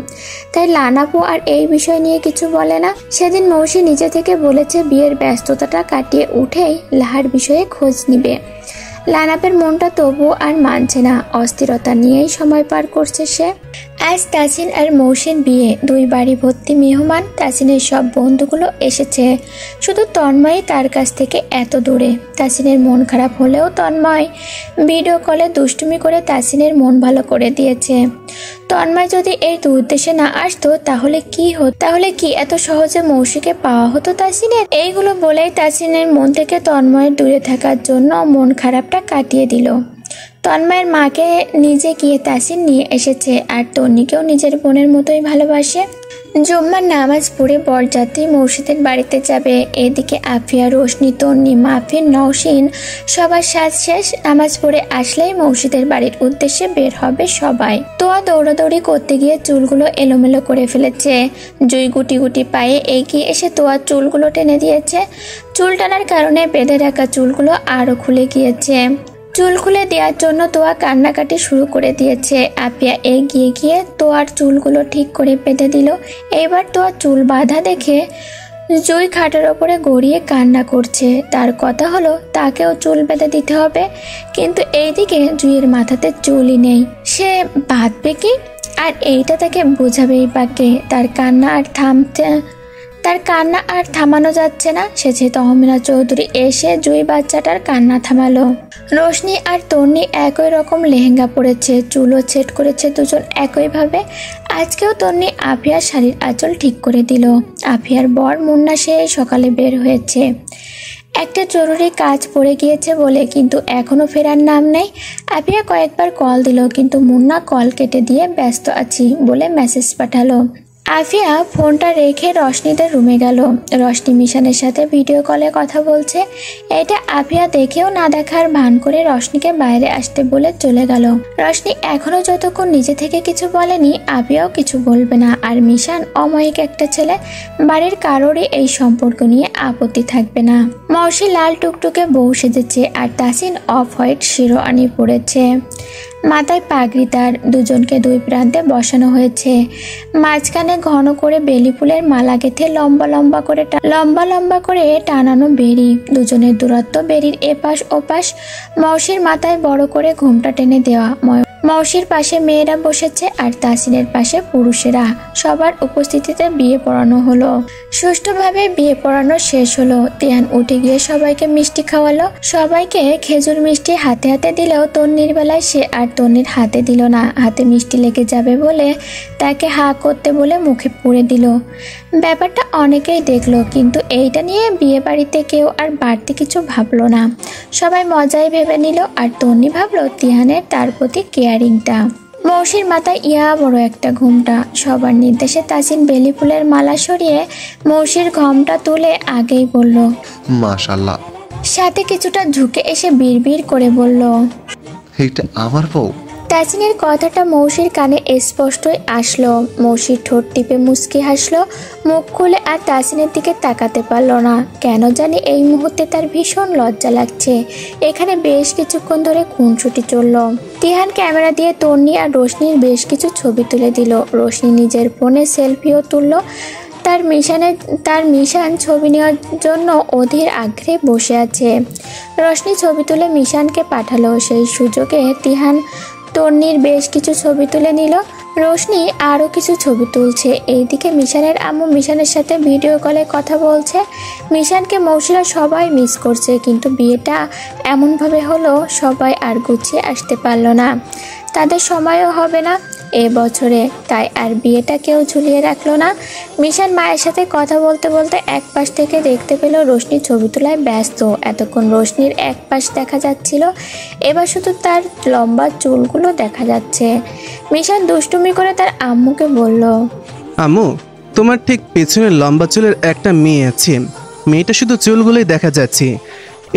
তাই লানাপু আর এই বিষয় নিয়ে কিছু বলে না। সেদিন মৌসি নিজে থেকে বলেছে বিয়ের ব্যস্ততাটা কাটিয়ে উঠেই লাহার বিষয়ে খোঁজ নিবে। লানাপের মনটা তবুও আর মানছে না। অস্থিরতা নিয়েই সময় পার করছে সে। আজ তাসিন আর মৌসির বিয়ে। 2 বাড়ি ভর্তি মেহমান। তাসিনের সব বন্ধুগুলো এসেছে। শুধু তন্ময় তার কাছ থেকে এত দূরে। তাসিনের মন খারাপ হলেও তন্ময় ভিডিও কলে দুষ্টুমি করে তাসিনের মন ভালো করে দিয়েছে। তন্ময় যদি এই উদ্দেশ্যে না আসতো তাহলে কি হতো? তাহলে কি এত সহজে মৌসিকে পাওয়া হতো তাসিনের? এইগুলো বলেই তাসিনের মন থেকে তন্ময়ের দূরে থাকার জন্য মন খারাপটা কাটিয়ে দিল। তন্ময়ের মাকে নিজে গিয়ে তাসিন নিয়ে এসেছে। আর তন্নিকেও নিজের বোনের মতোই ভালোবাসে। জুম্মার নামাজ পড়ে বরযাত্রী মৌসিদের বাড়িতে যাবে। এদিকে আফিয়া, রোশনি, তন্নি, মাফিন, নওশীন সবার সাজ শেষ। নামাজ পড়ে আসলেই মৌসিদের বাড়ির উদ্দেশ্যে বের হবে সবাই। তোয়া দৌড়াদৌড়ি করতে গিয়ে চুলগুলো এলোমেলো করে ফেলেছে। জুই গুটি গুটি পায়ে এগিয়ে এসে তোয়ার চুলগুলো টেনে দিয়েছে। চুল টানার কারণে বেঁধে রাখা চুলগুলো আরো খুলে গিয়েছে। চুল খুলে দেওয়ার জন্য তোয়া কান্নাকাটি শুরু করে দিয়েছে। আপিয়া এগিয়ে গিয়ে তোয়ার চুলগুলো ঠিক করে বেঁধে দিল। এবার তোয়ার চুল বাঁধা দেখে জুই খাটের ওপরে গড়িয়ে কান্না করছে। তার কথা হলো তাকেও চুল বেঁধে দিতে হবে, কিন্তু এইদিকে জুইয়ের মাথাতে চুলই নেই। সে বাঁধবে কি? আর এইটা তাকে বোঝাবেই পাকে। তার কান্না আর থামানো যাচ্ছে না। শেষে তহমিনা চৌধুরী এসে জুই বাচ্চাটার কান্না থামালো। রোশনি আর তন্নি একই রকম লেহেঙ্গা পরেছে, চুলও সেট করেছে দুজন একইভাবে। আজকেও তন্নি আফিয়ার শাড়ির আঁচল ঠিক করে দিল। আফিয়ার বর মুন্না সেই সকালে বের হয়েছে। একটা জরুরি কাজ পড়ে গিয়েছে বলে, কিন্তু এখনো ফেরার নাম নেই। আফিয়া কয়েকবার কল দিল, কিন্তু মুন্না কল কেটে দিয়ে ব্যস্ত আছি বলে মেসেজ পাঠালো। আফিয়া ফোনটা রেখে রশনিদের রুমে গেল। রশনি মিশানের সাথে ভিডিও কলে কথা বলছে। এটা আফিয়া দেখেও না দেখার ভান করে রশনিকে বাইরে আসতে বলে চলে গেল। রশনি এখনো যতক্ষণ নিজে থেকে কিছু বলেনি, আফিয়াও কিছু বলবে না। আর মিশান অমায়িক একটা ছেলে, বাড়ির কারোরই এই সম্পর্ক নিয়ে আপত্তি থাকবে না। মৌসি লাল টুকটুকে বউ সেজেছে, আর তাসিন অফ হোয়াইট শিরোয়ানি পরেছে, মাথায় পাগড়ি। তার দুজনকে দুই প্রান্তে বসানো হয়েছে। মাঝখানে ঘন করে বেলি ফুলের মালা গেঁথে লম্বা লম্বা করে টানানো বেরি। দুজনের দূরত্ব বেরির এপাশ ওপাশ। মৌসির মাথায় বড় করে ঘোমটা টেনে দেওয়া। মৌসির পাশে মেয়েরা বসেছে, আর তাসিনের পাশে পুরুষেরা। সবার উপস্থিতিতে বিয়ে পড়ানো হলো। সুষ্ঠুভাবে বিয়ে পড়ানো শেষ হলো। তিয়ান উঠে গিয়ে সবাইকে মিষ্টি খাওয়ালো। সবাইকে খেজুর মিষ্টি হাতে হাতে দিলেও তন্নির বেলায় সে আর তন্নির হাতে দিল না। হাতে মিষ্টি লেগে যাবে বলে তাকে হা করতে বলে মুখে পুরে দিল। ব্যাপারটা অনেকেই দেখলো, কিন্তু এইটা নিয়ে বিয়ে বাড়িতে কেউ আর বাড়তি কিছু ভাবলো না। সবাই মজাই ভেবে নিল। আর তন্নি ভাবলো তিয়ানের তার প্রতি কেয়ারিংটা। মৌসির মাথায় বড় একটা ঘুমটা। সবার নির্দেশে তাসিন বেলি ফুলের মালা সরিয়ে মৌসির ঘমটা তুলে আগেই বলল, মাশাআল্লাহ। সাথে কিছুটা ঝুঁকে এসে বিড়বিড় করে বলল, এইটা আমার বউ। তাসিনের কথাটা মৌসির কানে স্পষ্টই আসলো। মৌসির ঠোঁট টিপে মুচকি হাসলো। মুখ খুলে আর তাসিনের দিকে তাকাতে পারলো না। কেন জানি এই মুহূর্তে তার ভীষণ লজ্জা লাগছে। এখানে বেশ কিছুক্ষণ ধরে খুনসুটি চলল। তিহান ক্যামেরা দিয়ে তন্নি আর রোশনির বেশ কিছু ছবি তুলে দিল। রোশনি নিজের ফোনে সেলফিও তুলল। তার মিশান ছবি নেওয়ার জন্য অধীর আগ্রহে বসে আছে। রোশনি ছবি তুলে মিশানকে পাঠালো। সেই সুযোগে তিহান তন্নির বেশ কিছু ছবি তুলে নিল। রোশনি আরও কিছু ছবি তুলছে। এইদিকে মিশানের আম্মু মিশানের সাথে ভিডিও কলে কথা বলছে। মিশানকে মৌসিরা সবাই মিস করছে, কিন্তু বিয়েটা এমনভাবে হলো সবাই আর গুছিয়ে আসতে পারলো না। তাদের সময়ও হবে না এবছরে, তাই আর বিয়েটা কেউ ঝুলিয়ে রাখলো না। মিশান মায়ের সাথে কথা বলতে বলতে এক পাশ থেকে দেখতে পেল রোশনি ছবি তোলায় ব্যস্ত। এতক্ষণ রোশনির এক পাশ দেখা যাচ্ছিল, এবার শুধু তার লম্বা চুলগুলো দেখা যাচ্ছে। মিশান দুষ্টুমি করে তার আম্মুকে বলল, আম্মু, তোমার ঠিক পেছনে লম্বা চুলের একটা মেয়ে আছে। মেয়েটা শুধু চুলগুলোই দেখা যাচ্ছে।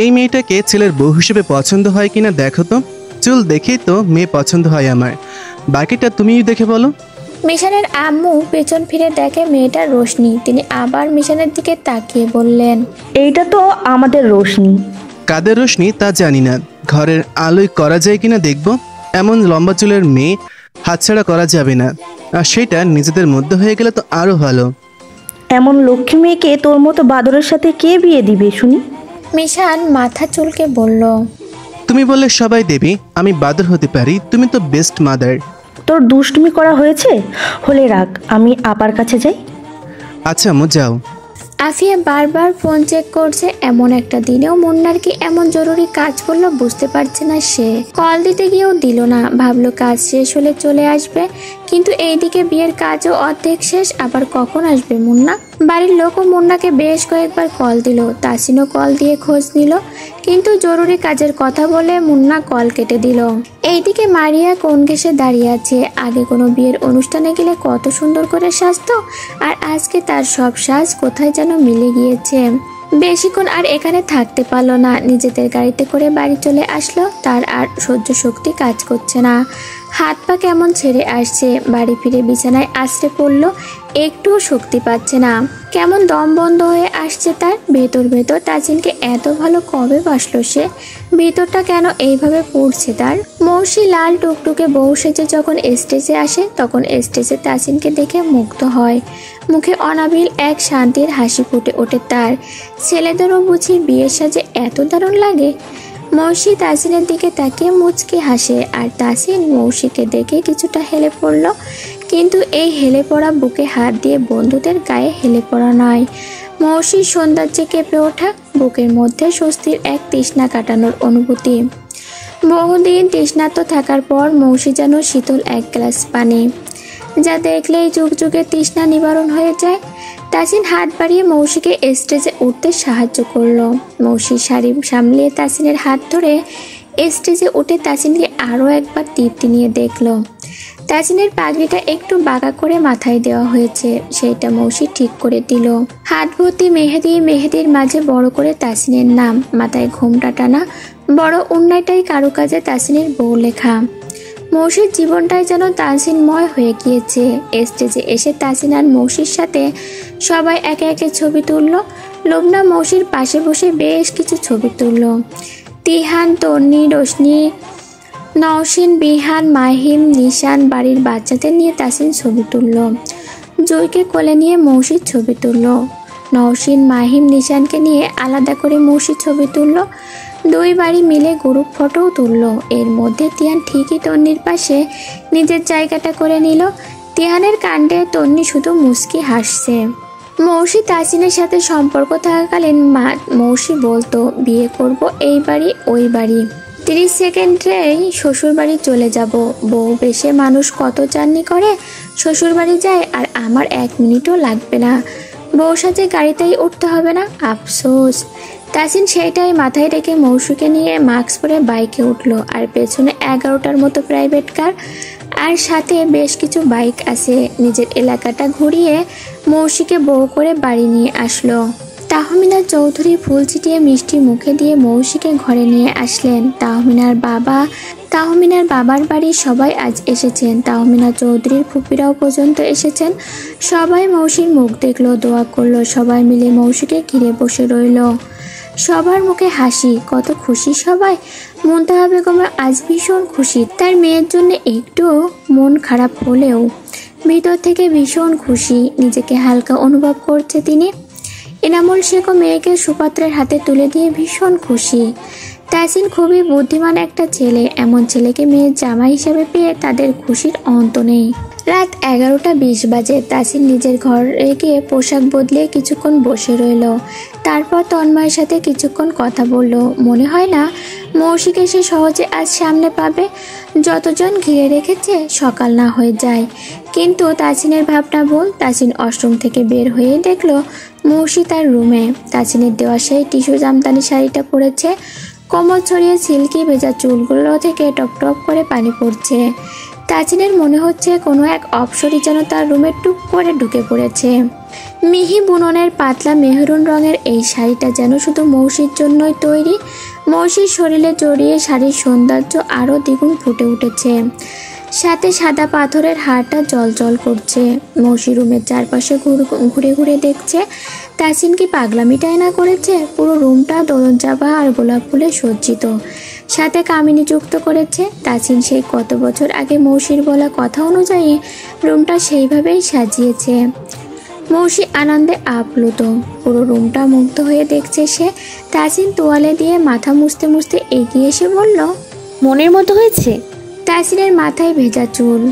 এই মেয়েটাকে ছেলের বউ হিসেবে পছন্দ হয় কিনা দেখো তো। চুল দেখেই তো মেয়ে পছন্দ হয় আমার, বাকিটা তুমিই দেখে বলো। মিশানের আম্মু পেছন ফিরে দেখে মেয়েটা রোশনি। তিনি আবার মিশানের দিকে তাকিয়ে বললেন, এইটা তো আমাদের রোশনি। কাদের রোশনি তা জানি না, ঘরের আলোয় করা যায় কিনা দেখবো। এমন লম্বা চুলের মেয়ে হাতছাড়া করা যাবে না, আর সেটা নিজেদের মধ্যে হয়ে গেলে তো আরো ভালো। এমন লক্ষ্মী মেয়েকে তোর মতো বাদরের সাথে কে বিয়ে দিবে শুনি? মিশান মাথা চুলকে বলল, তুমি বললে সবাই দেবে, আমি বাদর হতে পারি, তুমি তো বেস্ট মাদার। তোর দুষ্টুমি করা হয়েছে, হলে রাখ, আমি আপার কাছে যাই। আচ্ছা আম্মু, যাও। আফিয়া বারবার ফোন চেক করছে। এমন একটা দিনেও মুন্নার কি এমন জরুরি কাজ পড়লো বুঝতে পারছে না সে। কল দিতে গিয়েও দিল না, ভাবলো কাজ শেষ হলে চলে আসবে। কিন্তু এইদিকে বিয়ের কাজও অর্ধেক শেষ, আবার কখন আসবে মুন্না? বাড়ির লোকও মুন্নাকে বেশ কয়েকবার কল দিল। তাসিনও কল দিয়ে খোঁজ নিল, কিন্তু জরুরি কাজের কথা বলে মুন্না কল কেটে দিল। এইদিকে মারিয়া কোন ঘেঁষে দাঁড়িয়ে আছে। আগে কোনো বিয়ের অনুষ্ঠানে গেলে কত সুন্দর করে সাজতো, আর আজকে তার সব সাজ কোথায় যেন মিলে গিয়েছে। বেশিক্ষণ আর এখানে থাকতে পারলো না, নিজেদের গাড়িতে করে বাড়ি চলে আসলো। তার আর সহ্য শক্তি কাজ করছে না, হাত পা কেমন ছেড়ে আসছে। বাড়ি ফিরে বিছানায় আছড়ে পড়লো, একটুও শক্তি পাচ্ছে না। কেমন দম বন্ধ হয়ে আসছে তার। ভেতর তাজিনকে এত ভালো কবে বাসলো সে? ভেতরটা কেন এইভাবে পড়ছে তার? মৌসি লাল টুকটুকে বউ সেজে যখন স্টেজে আসে, তখন স্টেজে তাজিনকে দেখে মুগ্ধ হয়। মুখে অনাবিল এক শান্তির হাসি ফুটে ওঠে তার। ছেলেদেরও বুঝি বিয়ের সাজে এত দারুণ লাগে। মৌসি তাসিনের দিকে তাকিয়ে মুচকি হাসে, আর তাসিন মৌসিকে দেখে কিছুটা হেলে পড়ল। কিন্তু এই হেলে পড়া বুকে হাত দিয়ে বন্ধুদের গায়ে হেলে পড়া নয়, মৌসির সৌন্দর্যে কেঁপে ওঠা, বুকের মধ্যে স্বস্তির এক তৃষ্ণা কাটানোর অনুভূতি। বহুদিন তৃষ্ণার্ত থাকার পর মৌসি যেন শীতল এক গ্লাস পানি, যা দেখলেই যুগ যুগের তৃষ্ণা নিবারণ হয়ে যায়। তাসিন হাত বাড়িয়ে মৌসিকে স্টেজে উঠতে সাহায্য করলো। মৌসির শাড়ি সামলিয়ে তাসিনের হাত ধরে স্টেজে উঠে তাসিনকে আরও একবার তৃপ্তি নিয়ে দেখলো। তাসিনের পাগড়িটা একটু বাঁকা করে মাথায় দেওয়া হয়েছে, সেইটা মৌসি ঠিক করে দিল। হাত ভর্তি মেহেদি, মেহেদির মাঝে বড় করে তাসিনের নাম, মাথায় ঘোমটা টানা, বড় উন্নয়টাই কারুকাজে তাসিনের বউ লেখা। মৌসির জীবনটাই যেন তাসিনময় হয়ে গিয়েছে। স্টেজে এসে তাসিন আর মৌসির সাথে সবাই একে একে ছবি তুলল। লুবনা মৌসির পাশে বসে বেশ কিছু ছবি তুলল। তিহান, তন্নি, রোশনি, নওশিন, বিহান, মাহিম, নিশান, বাড়ির বাচ্চাদের নিয়ে তাসিন ছবি তুলল। জয়কে কোলে নিয়ে মৌসির ছবি তুলল। নওশিন, মাহিম, নিশানকে নিয়ে আলাদা করে মৌসির ছবি তুলল। দুই বাড়ি মিলে গ্রুপ ফটোও তুলল। এর মধ্যে তিহান ঠিকই তন্নির পাশে নিজের জায়গাটা করে নিল। তিহানের কাণ্ডে তন্নি শুধু মুচকি হাসছে। মৌসি তাসিনের সাথে সম্পর্ক থাকাকালীন মৌসি বলতো, বিয়ে করব এই বাড়ি ওই বাড়ি, 30 সেকেন্ডেই শ্বশুর বাড়ি চলে যাব। বউ বেশে মানুষ কত জার্নি করে শ্বশুর বাড়ি যায়, আর আমার 1 মিনিটও লাগবে না। বউ সাথে গাড়িতেই উঠতে হবে না, আফসোস। তাসিন সেইটাই মাথায় রেখে মৌসিকে নিয়ে মাস্ক পরে বাইকে উঠলো। আর পেছনে 11টার মতো প্রাইভেট কার, আর সাথে বেশ কিছু বাইক আছে। নিজের এলাকাটা ঘুরিয়ে মৌসিকে বউ করে বাড়ি নিয়ে আসলো। তাহমিনা চৌধুরী ফুল ছিটিয়ে মিষ্টি মুখে দিয়ে মৌসিকে ঘরে নিয়ে আসলেন। তাহমিনার বাবার বাড়ির সবাই আজ এসেছেন। তাহমিনা চৌধুরীর ফুপিরাও পর্যন্ত এসেছেন। সবাই মৌসির মুখ দেখলো, দোয়া করলো। সবাই মিলে মৌসিকে ঘিরে বসে রইল। সবার মুখে হাসি, কত খুশি সবাই। মুনতাহা বেগম আজ ভীষণ খুশি। তার মেয়ের জন্য একটু মন খারাপ হলেও ভিতর থেকে ভীষণ খুশি, নিজেকে হালকা অনুভব করছে তিনি। এনামুল শেখও মেয়েকে সুপাত্রের হাতে তুলে দিয়ে ভীষণ খুশি। তাসিন খুবই বুদ্ধিমান একটা ছেলে, এমন ছেলেকে মেয়ের জামাই হিসেবে পেয়ে তাদের খুশির অন্ত নেই। রাত 11:20 বাজে। তাসিন নিজের ঘরে গিয়ে পোশাক বদলিয়ে কিছুক্ষণ বসে রইল। তারপর তন্ময়ের সাথে কিছুক্ষণ কথা বলল। মনে হয় না মৌসিকে সে সহজে আজ সামনে পাবে। যতজন ঘিরে রেখেছে সকাল না হয়ে যায়। কিন্তু তাসিনের ভাবনা ভুল। তাসিন ওয়াশরুম থেকে বের হয়ে দেখলো মৌসি তার রুমে। তাসিনের দেওয়া সেই টিস্যু জামদানি শাড়িটা পরেছে, কোমর ছড়িয়ে সিল্কি ভেজা চুলগুলো থেকে টপ টপ করে পানি পড়ছে। তাসিনের মনে হচ্ছে কোনো এক অপসরী যেন তার রুমে টুক করে ঢুকে পড়েছে। মিহি বুননের পাতলা মেহরুন রঙের এই শাড়িটা যেন শুধু মৌসির জন্যই তৈরি। মৌসির শরীরে জড়িয়ে শাড়ির সৌন্দর্য আরও দ্বিগুণ ফুটে উঠেছে। সাথে সাদা পাথরের হাড়টা জলজল করছে। মৌসি রুমের চারপাশে ঘুরে ঘুরে দেখছে তাসিন কি পাগলামিটাই না করেছে। পুরো রুমটা দোলনচাপা আর গোলাপ ফুলে সজ্জিত, সাথে কামিনী যুক্ত করেছে। তাসিন সেই কত বছর আগে মৌসির বলা কথা অনুযায়ী রুমটা সেইভাবেই সাজিয়েছে। মৌসি আনন্দে আপ্লুত, পুরো রুমটা মুগ্ধ হয়ে দেখছে সে। তাসিন তোয়ালে দিয়ে মাথা মুছতে মুছতে এগিয়ে এসে বলল, মনের মতো হয়েছে। তাসিনের মাথায় ভেজা চুল,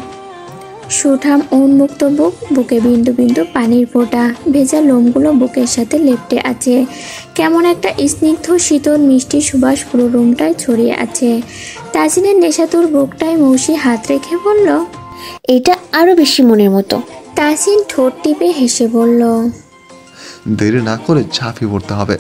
সুঠাম উন্মুক্ত বুক, বুকে বিন্দু বিন্দু পানির ফোঁটা, ভেজা লোমগুলো বুকের সাথে লেপ্টে আছে। কেমন একটা স্নিগ্ধ শীতল মিষ্টি সুবাস পুরো রুমটায় ছড়িয়ে আছে। তাসিনের নেশাতুর বুকটায় মৌসি হাত রেখে বলল, এটা আরো বেশি মনের মতো। তাসিন ঠোঁট টিপে হেসে বলল, দেরি না করে ঝাঁপিয়ে পড়তে হবে।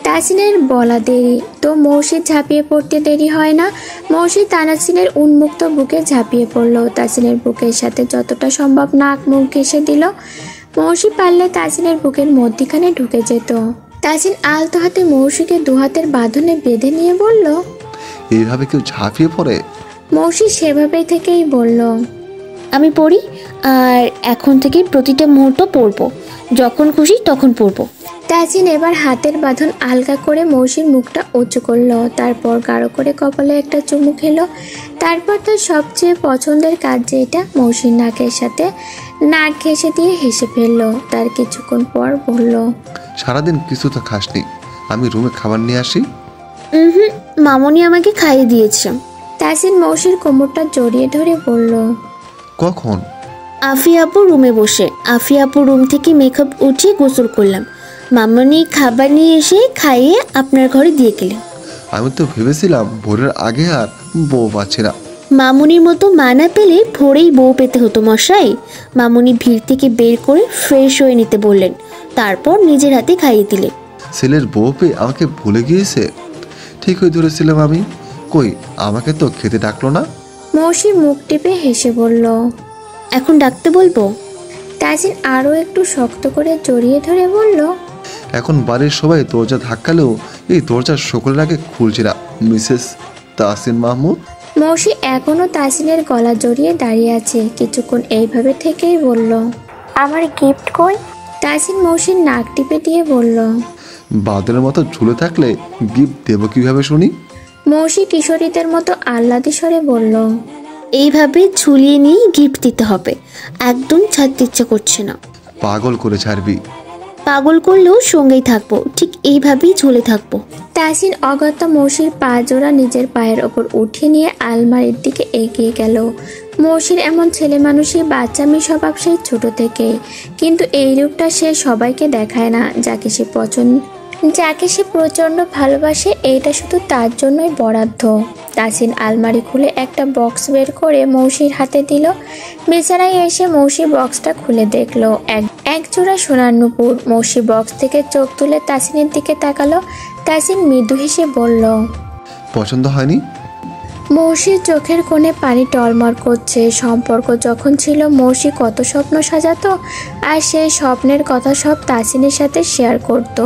তাসিনের বলা দেরি তো মৌসির ঝাঁপিয়ে পড়তে দেরি হয় না। মৌসি তাসিনের উন্মুক্ত বুকে ঝাঁপিয়ে পড়ল। তাসিনের বুকের সাথে যতটা সম্ভব নাক মুখ ঘেঁষে দিল। মৌসি পারলে তাসিনের বুকের মধ্যিখানে ঢুকে যেত। তাসিন আলতো হাতে মৌসিকে দুহাতের বাঁধনে বেঁধে নিয়ে বলল, এইভাবে কেউ ঝাঁপিয়ে পড়ে? মৌসি সেভাবেই থেকেই বলল, আমি পড়ি, আর এখন থেকে প্রতিটা মুহূর্ত পড়বো, যখন খুশি তখন পড়বো। তাসিন এবার হাতের বাঁধন আলগা করে মৌসির মুখটা উঁচু করলো। তারপর গাঢ় করে কপালে একটা চুমু খেলো। তারপর তার সবচেয়ে পছন্দের কাজ যেটা, মৌসির নাকের সাথে নাক ঘেঁষে দিয়ে হেসে ফেললো। তার কিছুক্ষণ পর বলল, সারাদিন কিছু তো খাসনি, আমি রুমে খাবার নিয়ে আসি। মামনি আমাকে খাইয়ে দিয়েছে। তাসিন মৌসির কোমরটা জড়িয়ে ধরে বলল, কখন? আফিয়া আপু রুমে বসে। আফিয়া আপু রুম থেকে মেকআপ উঠিয়ে গোসল করলাম। মামনি খাবার নিয়ে এসে খাইয়ে আপনার ঘরে দিয়ে গেলেন। আমি তো ভেবেছিলাম ভোরের আগে আর বউ পাচ্ছি না। মামুনির মতো মানা পেলে ভোরেই বউ পেতে হতো মশাই। মামুনি ভিড় থেকে বের করে ফ্রেশ হয়ে নিতে বললেন, তারপর নিজের হাতে খাইয়ে দিলেন। ছেলের বউ পেয়ে আমাকে ভুলে গিয়েছে। ঠিকই ধরেছিলাম আমি। কই, আমাকে তো খেতে ডাকলো না। মৌসি মুখ টিপে হেসে বলল, এখন ডাকতে বলবো? তাসিন আরও একটু শক্ত করে জড়িয়ে ধরে বলল, এখন বাড়ির সবাই দরজা ধাক্কালেও এই দরজা সকলের আগে খুলছে না। মিসেস তাসিন মাহমুদ। মৌসি এখনো তাসিনের গলা জড়িয়ে দাঁড়িয়ে আছে। কিছুক্ষণ এইভাবে থেকেই বলল, আমার গিফট কই? তাসিন মৌসির নাক টিপে দিয়ে বলল, বাদলের মতো ঝুলে থাকলে গিফট দেবো কিভাবে শুনি? মৌসি কিশোরীদের মতো আহ্লাদি স্বরে বলল, এইভাবে ঝুলিয়ে নিয়ে গিফট দিতে হবে। একদম ছাড়তে ইচ্ছে করছে না। পাগল করে ছাড়বি? পাগল করলেও সঙ্গেই থাকবো, ঠিক এইভাবেই ঝুলে থাকবো। তাসিন অগত্যা মৌসির পা জোড়া নিজের পায়ের ওপর উঠিয়ে নিয়ে আলমারির দিকে এগিয়ে গেল। মৌসির এমন ছেলে মানুষই বাচ্চামি স্বভাব সেই ছোট থেকে, কিন্তু এই রূপটা সে সবাইকে দেখায় না। যাকে সে প্রচণ্ড ভালোবাসে, এইটা শুধু তার জন্যই বরাদ্দ। তাসিন আলমারি খুলে একটা বক্স বের করে মৌসির হাতে দিল। বিছানায় এসে মৌসি বক্সটা খুলে দেখলো এক জোড়া সোনার নুপুর। মৌসি বক্স থেকে চোখ তুলে তাসিনের দিকে তাকালো। তাসিন মৃদু হেসে বলল, পছন্দ হয়নি? মৌসির চোখের কোণে পানি টলমল করছে। সম্পর্ক যখন ছিল মৌসি কত স্বপ্ন সাজাতো, আর সেই স্বপ্নের কথা সব তাসিনের সাথে শেয়ার করত।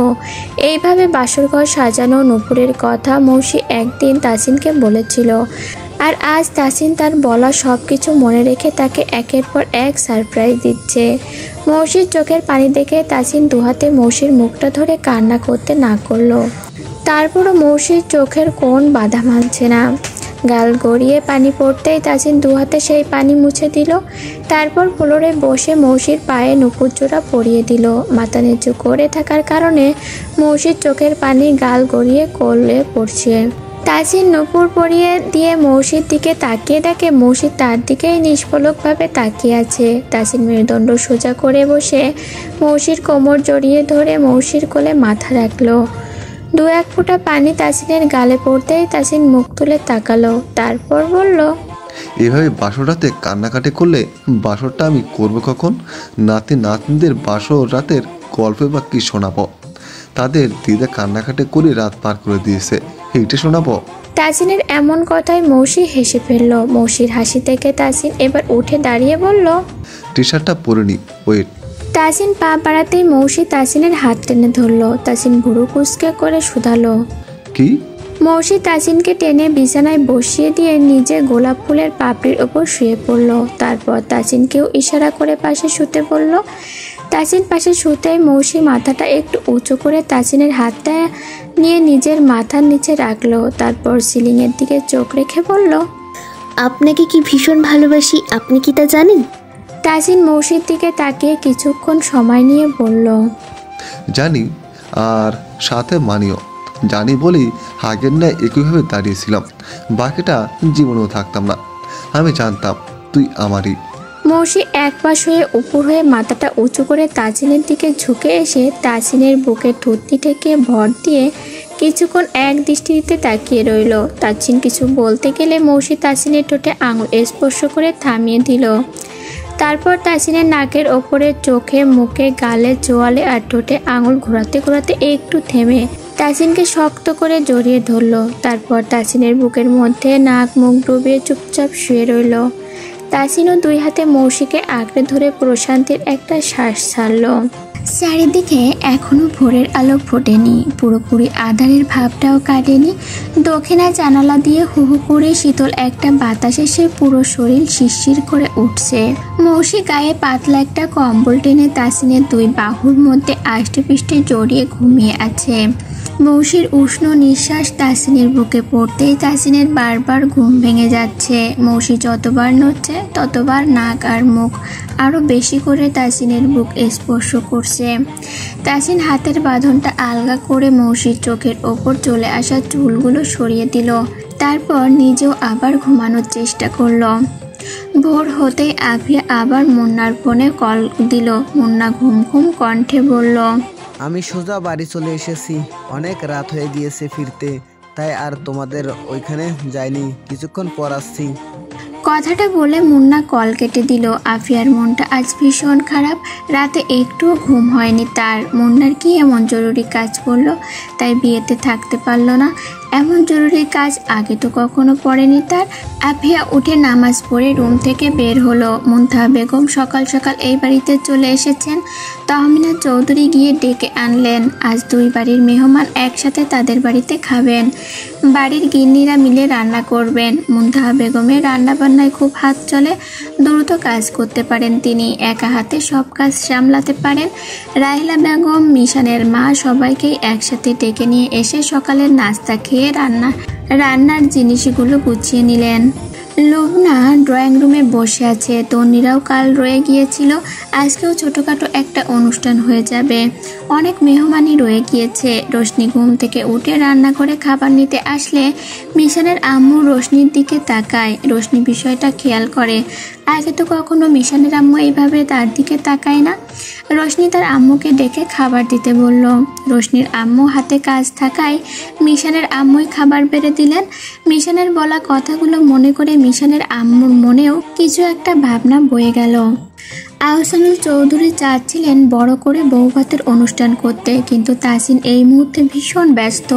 এইভাবে বাসরঘর সাজানো নুপুরের কথা মৌসি একদিন তাসিনকে বলেছিল, আর আজ তাসিন তার বলা সব কিছু মনে রেখে তাকে একের পর এক সারপ্রাইজ দিচ্ছে। মৌসির চোখের পানি দেখে তাসিন দুহাতে মৌসির মুখটা ধরে কান্না করতে না করলো। তারপরও মৌসির চোখের কোণ বাধা মানছে না। গাল গড়িয়ে পানি পড়তেই তাসিন দুহাতে সেই পানি মুছে দিল। তারপর ফ্লোরে বসে মৌসির পায়ে নুপুর জোড়া পরিয়ে দিল। মাথা নিচু করে থাকার কারণে মৌসির চোখের পানি গাল গড়িয়ে কোলে পড়ছে। তাসিন নুপুর পরিয়ে দিয়ে মৌসির দিকে তাকিয়ে দেখে মৌসি তার দিকেই নিষ্পলকভাবে তাকিয়ে আছে। তাসিন মেরুদণ্ড সোজা করে বসে মৌসির কোমর জড়িয়ে ধরে মৌসির কোলে মাথা রাখলো। দু এক ফোঁটা পানি তাসিনের গালে পড়তেই তাসিন মুখ তুলে তাকালো। তারপর বলল, এভাবে বাসর রাতে কান্নাকাটি করলে বাসরটা আমি করবো কখন? নাতি নাতনিদের বাসর রাতের গল্পে বা কি শোনাবো? তাদের দিদা কান্নাকাটি করে রাত পার করে দিয়েছে, এইটা শোনাবো? তাসিনের এমন কথায় মৌসি হেসে ফেলল। মৌসির হাসি থেকে তাসিন এবার উঠে দাঁড়িয়ে বলল, টি শার্টটা পরে নি, ওয়েট। তাসিন পা বাড়াতেই মৌসি তাসিনের হাত টেনে ধরলো। তাসিন ভুরু কুঁচকে করে শুধালো, কি? মৌসি তাসিনকে টেনে বিছানায় বসিয়ে দিয়ে নিজে গোলাপ ফুলের পাপড়ির ওপর শুয়ে পড়ল। তারপর তাসিনকেও ইশারা করে পাশে শুতে বলল। তাসিন পাশে শুতেই মৌসি মাথাটা একটু উঁচু করে তাসিনের হাতটা নিয়ে নিজের মাথার নিচে রাখলো। তারপর সিলিংয়ের দিকে চোখ রেখে বলল, আপনাকে কি ভীষণ ভালোবাসি, আপনি কি তা জানেন? তাসিন মৌসির দিকে তাকিয়ে কিছুক্ষণ সময় নিয়ে বলল, জানি, আর সাথে মানিও। জানি বলেই আগের ন্যায় একইভাবে দাঁড়িয়েছিলাম, বাকিটা জীবনেও থাকতাম না। আমি জানতাম তুই আমারই। মৌসি এক পাশ হয়ে উপর হয়ে মাথাটা উঁচু করে তাসিনের দিকে ঝুঁকে এসে তাসিনের বুকে থুতনি থেকে ভর দিয়ে কিছুক্ষণ এক দৃষ্টিতে তাকিয়ে রইল। তাসিন কিছু বলতে গেলে মৌসি তাসিনের ঠোঁটে আঙুল স্পর্শ করে থামিয়ে দিল। তারপর তাসিনের নাকের ওপরে, চোখে, মুখে, গালে, চোয়ালে আর ঠোঁটে আঙুল ঘোরাতে ঘোরাতে একটু থেমে তাসিনকে শক্ত করে জড়িয়ে ধরল। তারপর তাসিনের বুকের মধ্যে নাক মুখ ডুবিয়ে চুপচাপ শুয়ে রইল। তাসিনও দুই হাতে মৌসিকে আঁকড়ে ধরে প্রশান্তির একটা শ্বাস ছাড়ল। চারিদিকে এখনো ভোরের আলো ফোটেনি, পুরোপুরি আঁধারের ভাবটাও কাটেনি। দক্ষিণা জানালা দিয়ে হু হু করে শীতল একটা বাতাস এসে পুরো শরীর শিরশির করে উঠছে। মৌসি গায়ে পাতলা একটা কম্বল টেনে তাসিনের দুই বাহুর মধ্যে আষ্টে পিষ্টে জড়িয়ে ঘুমিয়ে আছে। মৌসির উষ্ণ নিঃশ্বাস তাসিনের বুকে পড়তেই তাসিনের বারবার ঘুম ভেঙে যাচ্ছে। মৌসি যতবার নড়ছে ততবার নাক আর মুখ আরো বেশি করে তাসিনের বুক স্পর্শ করছে। তাসিন হাতের বাঁধনটা আলগা করে মৌসির চোখের ওপর চলে আসা চুলগুলো সরিয়ে দিল। তারপর নিজেও আবার ঘুমানোর চেষ্টা করলো। ভোর হতেই আফিয়া আবার মুন্নার ফোনে কল দিল। মুন্না ঘুম ঘুম কণ্ঠে বলল, আমি সোজা বাড়ি চলে এসেছি, অনেক রাত হয়ে গিয়েছে ফিরতে, তাই আর তোমাদের ওইখানে যাইনি, কিছুক্ষণ পর আসছি। কথাটা বলে মুন্না কল কেটে দিল। আফিয়ার মনটা আজ ভীষণ খারাপ, রাতে একটুও ঘুম হয়নি তার। মুন্নার কি এমন জরুরি কাজ পড়লো তাই বিয়েতে থাকতে পারলো না? এমন জরুরি কাজ আগে তো কখনো পড়েনি তার। আফিয়া উঠে নামাজ পড়ে রুম থেকে বের হলো। মুনতাহা বেগম সকাল সকাল এই বাড়িতে চলে এসেছেন। তহমিনা চৌধুরী গিয়ে ডেকে আনলেন। আজ দুই বাড়ির মেহমান একসাথে তাদের বাড়িতে খাবেন। বাড়ির গিন্নিরা মিলে রান্না করবেন। মুনতাহা বেগমের রান্না বান্নায় খুব হাত চলে, দ্রুত কাজ করতে পারেন তিনি, একা হাতে সব কাজ সামলাতে পারেন। রাহিলা বেগম, মিশানের মা সবাইকেই একসাথে ডেকে নিয়ে এসে সকালের নাস্তা খেয়ে রান্নার জিনিসগুলো গুছিয়ে নিলেন। লুবনা ড্রয়িং রুমে বসে আছে। তন্নিরাও কাল রয়ে গিয়েছিল, আজকেও ছোটখাটো একটা অনুষ্ঠান হয়ে যাবে। অনেক মেহমানই রয়ে গিয়েছে। রোশনি ঘুম থেকে উঠে রান্না করে খাবার নিতে আসলে মিশানের আম্মু রোশনির দিকে তাকায়। রোশনি বিষয়টা খেয়াল করে। আগে তো কখনো মিশানের আম্মু এইভাবে তার দিকে তাকায় না। রোশনি তার আম্মুকে ডেকে খাবার দিতে বলল। রোশনির আম্মু হাতে কাজ থাকায় মিশানের আম্মুই খাবার বেড়ে দিলেন। মিশানের বলা কথাগুলো মনে করে মিশানের আম্মুর মনেও কিছু একটা ভাবনা বয়ে গেল। আহসানুল চৌধুরী চাচ্ছিলেন বড় করে বৌভাতের অনুষ্ঠান করতে, কিন্তু তাসিন এই মুহূর্তে ভীষণ ব্যস্ত।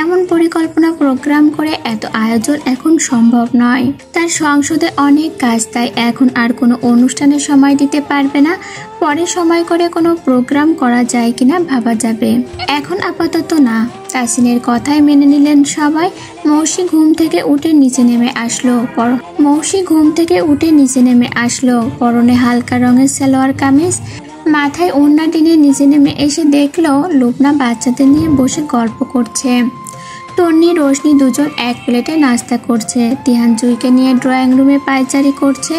এমন পরিকল্পনা প্রোগ্রাম করে এত আয়োজন এখন সম্ভব নয়। তার সংসদে অনেক কাজ, তাই এখন আর কোনো অনুষ্ঠানে সময় দিতে পারবে না। পরে সময় করে কোনো প্রোগ্রাম করা যায় কিনা ভাবা যাবে, এখন আপাতত না। তাসিনের কথাই মেনে নিলেন সবাই। মৌসি ঘুম থেকে উঠে নিচে নেমে আসলো। পরনে হালকা রঙের সালোয়ার কামিজ, মাথায় ওড়না টেনে নিচে নেমে এসে দেখলো লুবনা বাচ্চাদের নিয়ে বসে গল্প করছে। তন্নি, রোশনি দুজন এক প্লেটে নাস্তা করছে। তিহান জুইকে নিয়ে ড্রয়িং রুমে পায়চারি করছে।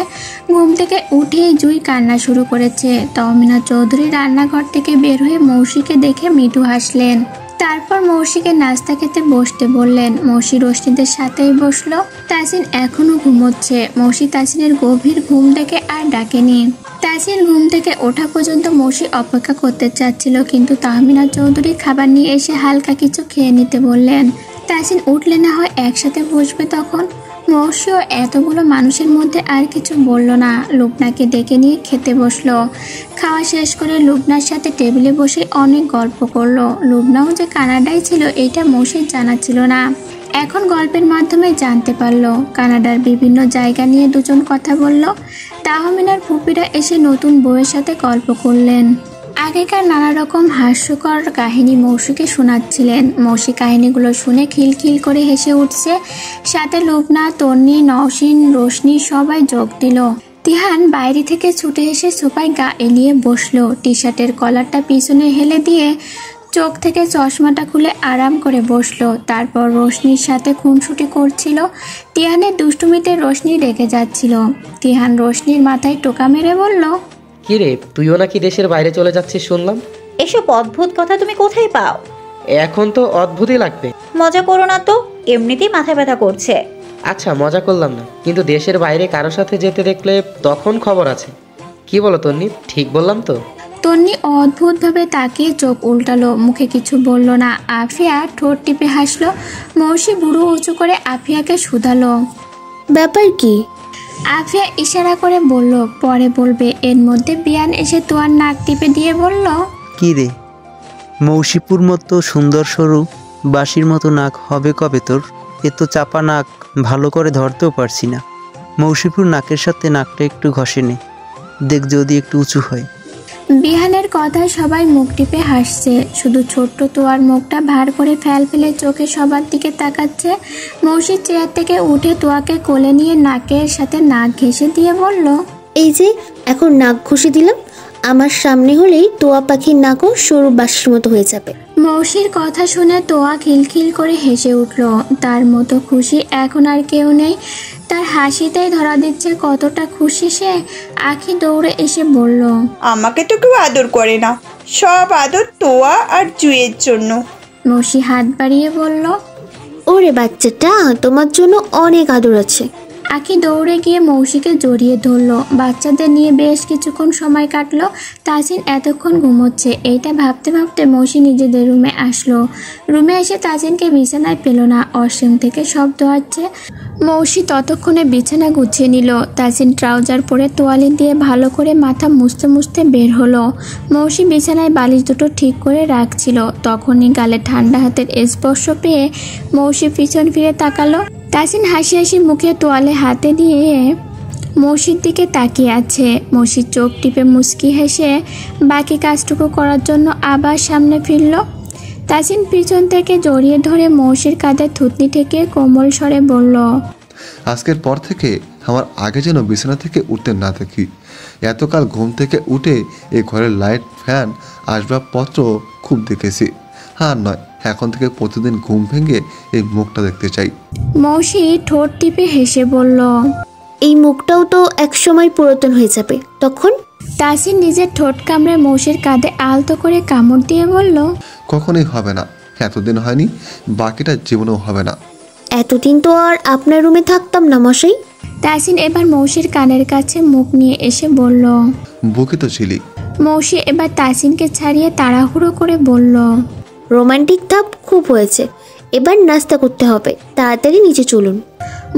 ঘুম থেকে উঠেই জুই কান্না শুরু করেছে। তহমিনা চৌধুরী রান্নাঘর থেকে বের হয়ে মৌসিকে দেখে মৃদু হাসলেন। তারপর মৌসিকে নাস্তা খেতে বসতে বললেন। মৌসি রোশনিদের সাথেই বসলো। তাসিন এখনো ঘুমোচ্ছে। মৌসি তাসিনের গভীর ঘুম দেখে আর ডাকেনি। তাসিন ঘুম থেকে ওঠা পর্যন্ত মৌসি অপেক্ষা করতে চাচ্ছিল, কিন্তু তাহমিনা চৌধুরী খাবার নিয়ে এসে হালকা কিছু খেয়ে নিতে বললেন। তাসিন উঠলে না হয় একসাথে বসবে তখন। মৌসিও এতগুলো মানুষের মধ্যে আর কিছু বলল না। লুবনাকে ডেকে নিয়ে খেতে বসলো। খাওয়া শেষ করে লুবনার সাথে টেবিলে বসে অনেক গল্প করলো। লুবনাও যে কানাডায় ছিল এটা মৌসির জানা ছিল না। এখন গল্পের মাধ্যমে জানতে পারলো। কানাডার বিভিন্ন জায়গা নিয়ে দুজন কথা বলল। তাহমিনার ফুপিরা এসে নতুন বউয়ের সাথে গল্প করলেন। আগেকার নানা রকম হাস্যকর কাহিনী মৌসিকে শোনাচ্ছিলেন। মৌসি কাহিনীগুলো শুনে খিলখিল করে হেসে উঠছে। সাথে লুবনা, তন্নি, নওশিন, রোশনি সবাই যোগ দিল। তিহান বাইরে থেকে ছুটে এসে সোফায় গা এলিয়ে বসলো। টি শার্টের কলারটা পিছনে হেলে দিয়ে চোখ থেকে চশমাটা খুলে আরাম করে বসলো। তারপর রোশনির সাথে খুনসুটি করছিল। তিহানের দুষ্টুমিতে রোশনি রেগে যাচ্ছিল। তিহান রোশনির মাথায় টোকা মেরে বলল, কিরে, তুইও নাকি দেশের বাইরে চলে যাচ্ছিস শুনলাম। এসব অদ্ভুত কথা তুমি কোথায় পাও? এখন তো অদ্ভুতই লাগবে। মজা করো না তো, এমনিতেই মাথা ব্যথা করছে। আচ্ছা, মজা করলাম না, কিন্তু দেশের বাইরে কারোর সাথে যেতে দেখলে তখন খবর আছে। কি বলো তন্নি, ঠিক বললাম তো? তন্নি অদ্ভুতভাবে তাকিয়ে চোখ উল্টালো, মুখে কিছু বলল না। আফিয়া ঠোঁট টিপে হাসলো। মৌসি বুড়ো উঁচু করে আফিয়াকে শুধালো, ব্যাপার কি? আফিয়া ইশারা করে বলল, পরে বলবে। এর মধ্যে বিয়ান এসে তোয়ার নাক টিপে দিয়ে বলল, কি রে, মৌসিপুর মতো সুন্দর সরু বাঁশির মতো নাক হবে কবে তোর? এ তো চাপা নাক, ভালো করে ধরতেও পারছি না। মৌসিপুর নাকের সাথে নাকটা একটু ঘষে নে, দেখ যদি একটু উঁচু হয়। বিহানের কথায় সবাই মুখ টিপে হাসছে। শুধু ছোট্ট তোয়ার মুখটা ভার করে ফেল ফেলে চোখে সবার দিকে তাকাচ্ছে। মৌসি চেয়ার থেকে উঠে তোয়াকে কোলে নিয়ে নাকের সাথে নাক ঘেঁষে দিয়ে বলল, এই যে এখন নাক ঘষে দিলাম, আমার সামনে হলেই তোয়া পাখির নাকও সরু বাঁশির মতো হয়ে যাবে। মৌসির কথা শুনে তোয়া খিলখিল করে হেসে উঠল। তার মতো খুশি এখন আর কেউ নেই। তার হাসিতেই ধরা দিচ্ছে কতটা খুশি সে। আখি দৌড়ে এসে বলল, আমাকে তো কেউ আদর করে না, সব আদর তোয়া আর জুয়ের জন্য। মৌসি হাত বাড়িয়ে বলল, ওরে বাচ্চাটা, তোমার জন্য অনেক আদর আছে। আখি দৌড়ে গিয়ে মৌসিকে জড়িয়ে ধরলো। বাচ্চাদের নিয়ে বেশ কিছুক্ষণ সময় কাটলো। তাজিন এতক্ষণ ঘুমোচ্ছে এইটা ভাবতে ভাবতে মৌসি নিজেদের রুমে আসলো। রুমে এসে তাজিনকে বিছানায় পেল না। অসীম থেকে শব্দ আসছে। মৌসি ততক্ষণে বিছানা গুছিয়ে নিল। তাজিন ট্রাউজার পরে তোয়ালি দিয়ে ভালো করে মাথা মুছতে মুছতে বের হলো। মৌসি বিছানায় বালিশ দুটো ঠিক করে রাখছিল। তখনই গালে ঠান্ডা হাতের স্পর্শ পেয়ে মৌসি পিছন ফিরে তাকালো। তাজিন হাসি হাসি মুখে তোয়ালে হাতে দিয়ে মৌসির দিকে তাকিয়ে আছে। মৌসির চোখ টিপে মুচকি হেসে বাকি কাজটুকু করার জন্য আবার সামনে ফিরল। তাজিন পিছন থেকে জড়িয়ে ধরে মৌসির কাঁধে থুতনি ঠেকিয়ে কোমল স্বরে বলল, আজকের পর থেকে আমার আগে যেন বিছানা থেকে উঠতে না দেখি। এতকাল ঘুম থেকে উঠে এই ঘরের লাইট, ফ্যান, আসবাবপত্র খুব দেখেছি। আর নয়, এখন থেকে প্রতিদিন ঘুম ভেঙে এই মুখটা দেখতে চাই। মৌসি ঠোঁট টিপে হেসে বলল, এই মুখটাও তো একসময় পুরাতন হয়ে যাবে তখন। তাজিন নিজের ঠোঁট কামড়ে মৌসির কাঁধে আলতো করে কামড় দিয়ে বলল, কখনোই হবে না, এতদিন হয়নি, বাকিটা জীবনেও হবে না। এতদিন তো আর আপনার রুমে থাকতাম না মশাই। তাজিন এবার মৌসির কানের কাছে মুখ নিয়ে এসে বলল, বুকে তো ছিলি। মৌসি এবার তাজিনকে ছাড়িয়ে তাড়াহুড়ো করে বলল, রোমান্টিক ধাপ খুব হয়েছে, এবার নাস্তা করতে হবে, তাড়াতাড়ি নিচে চলুন।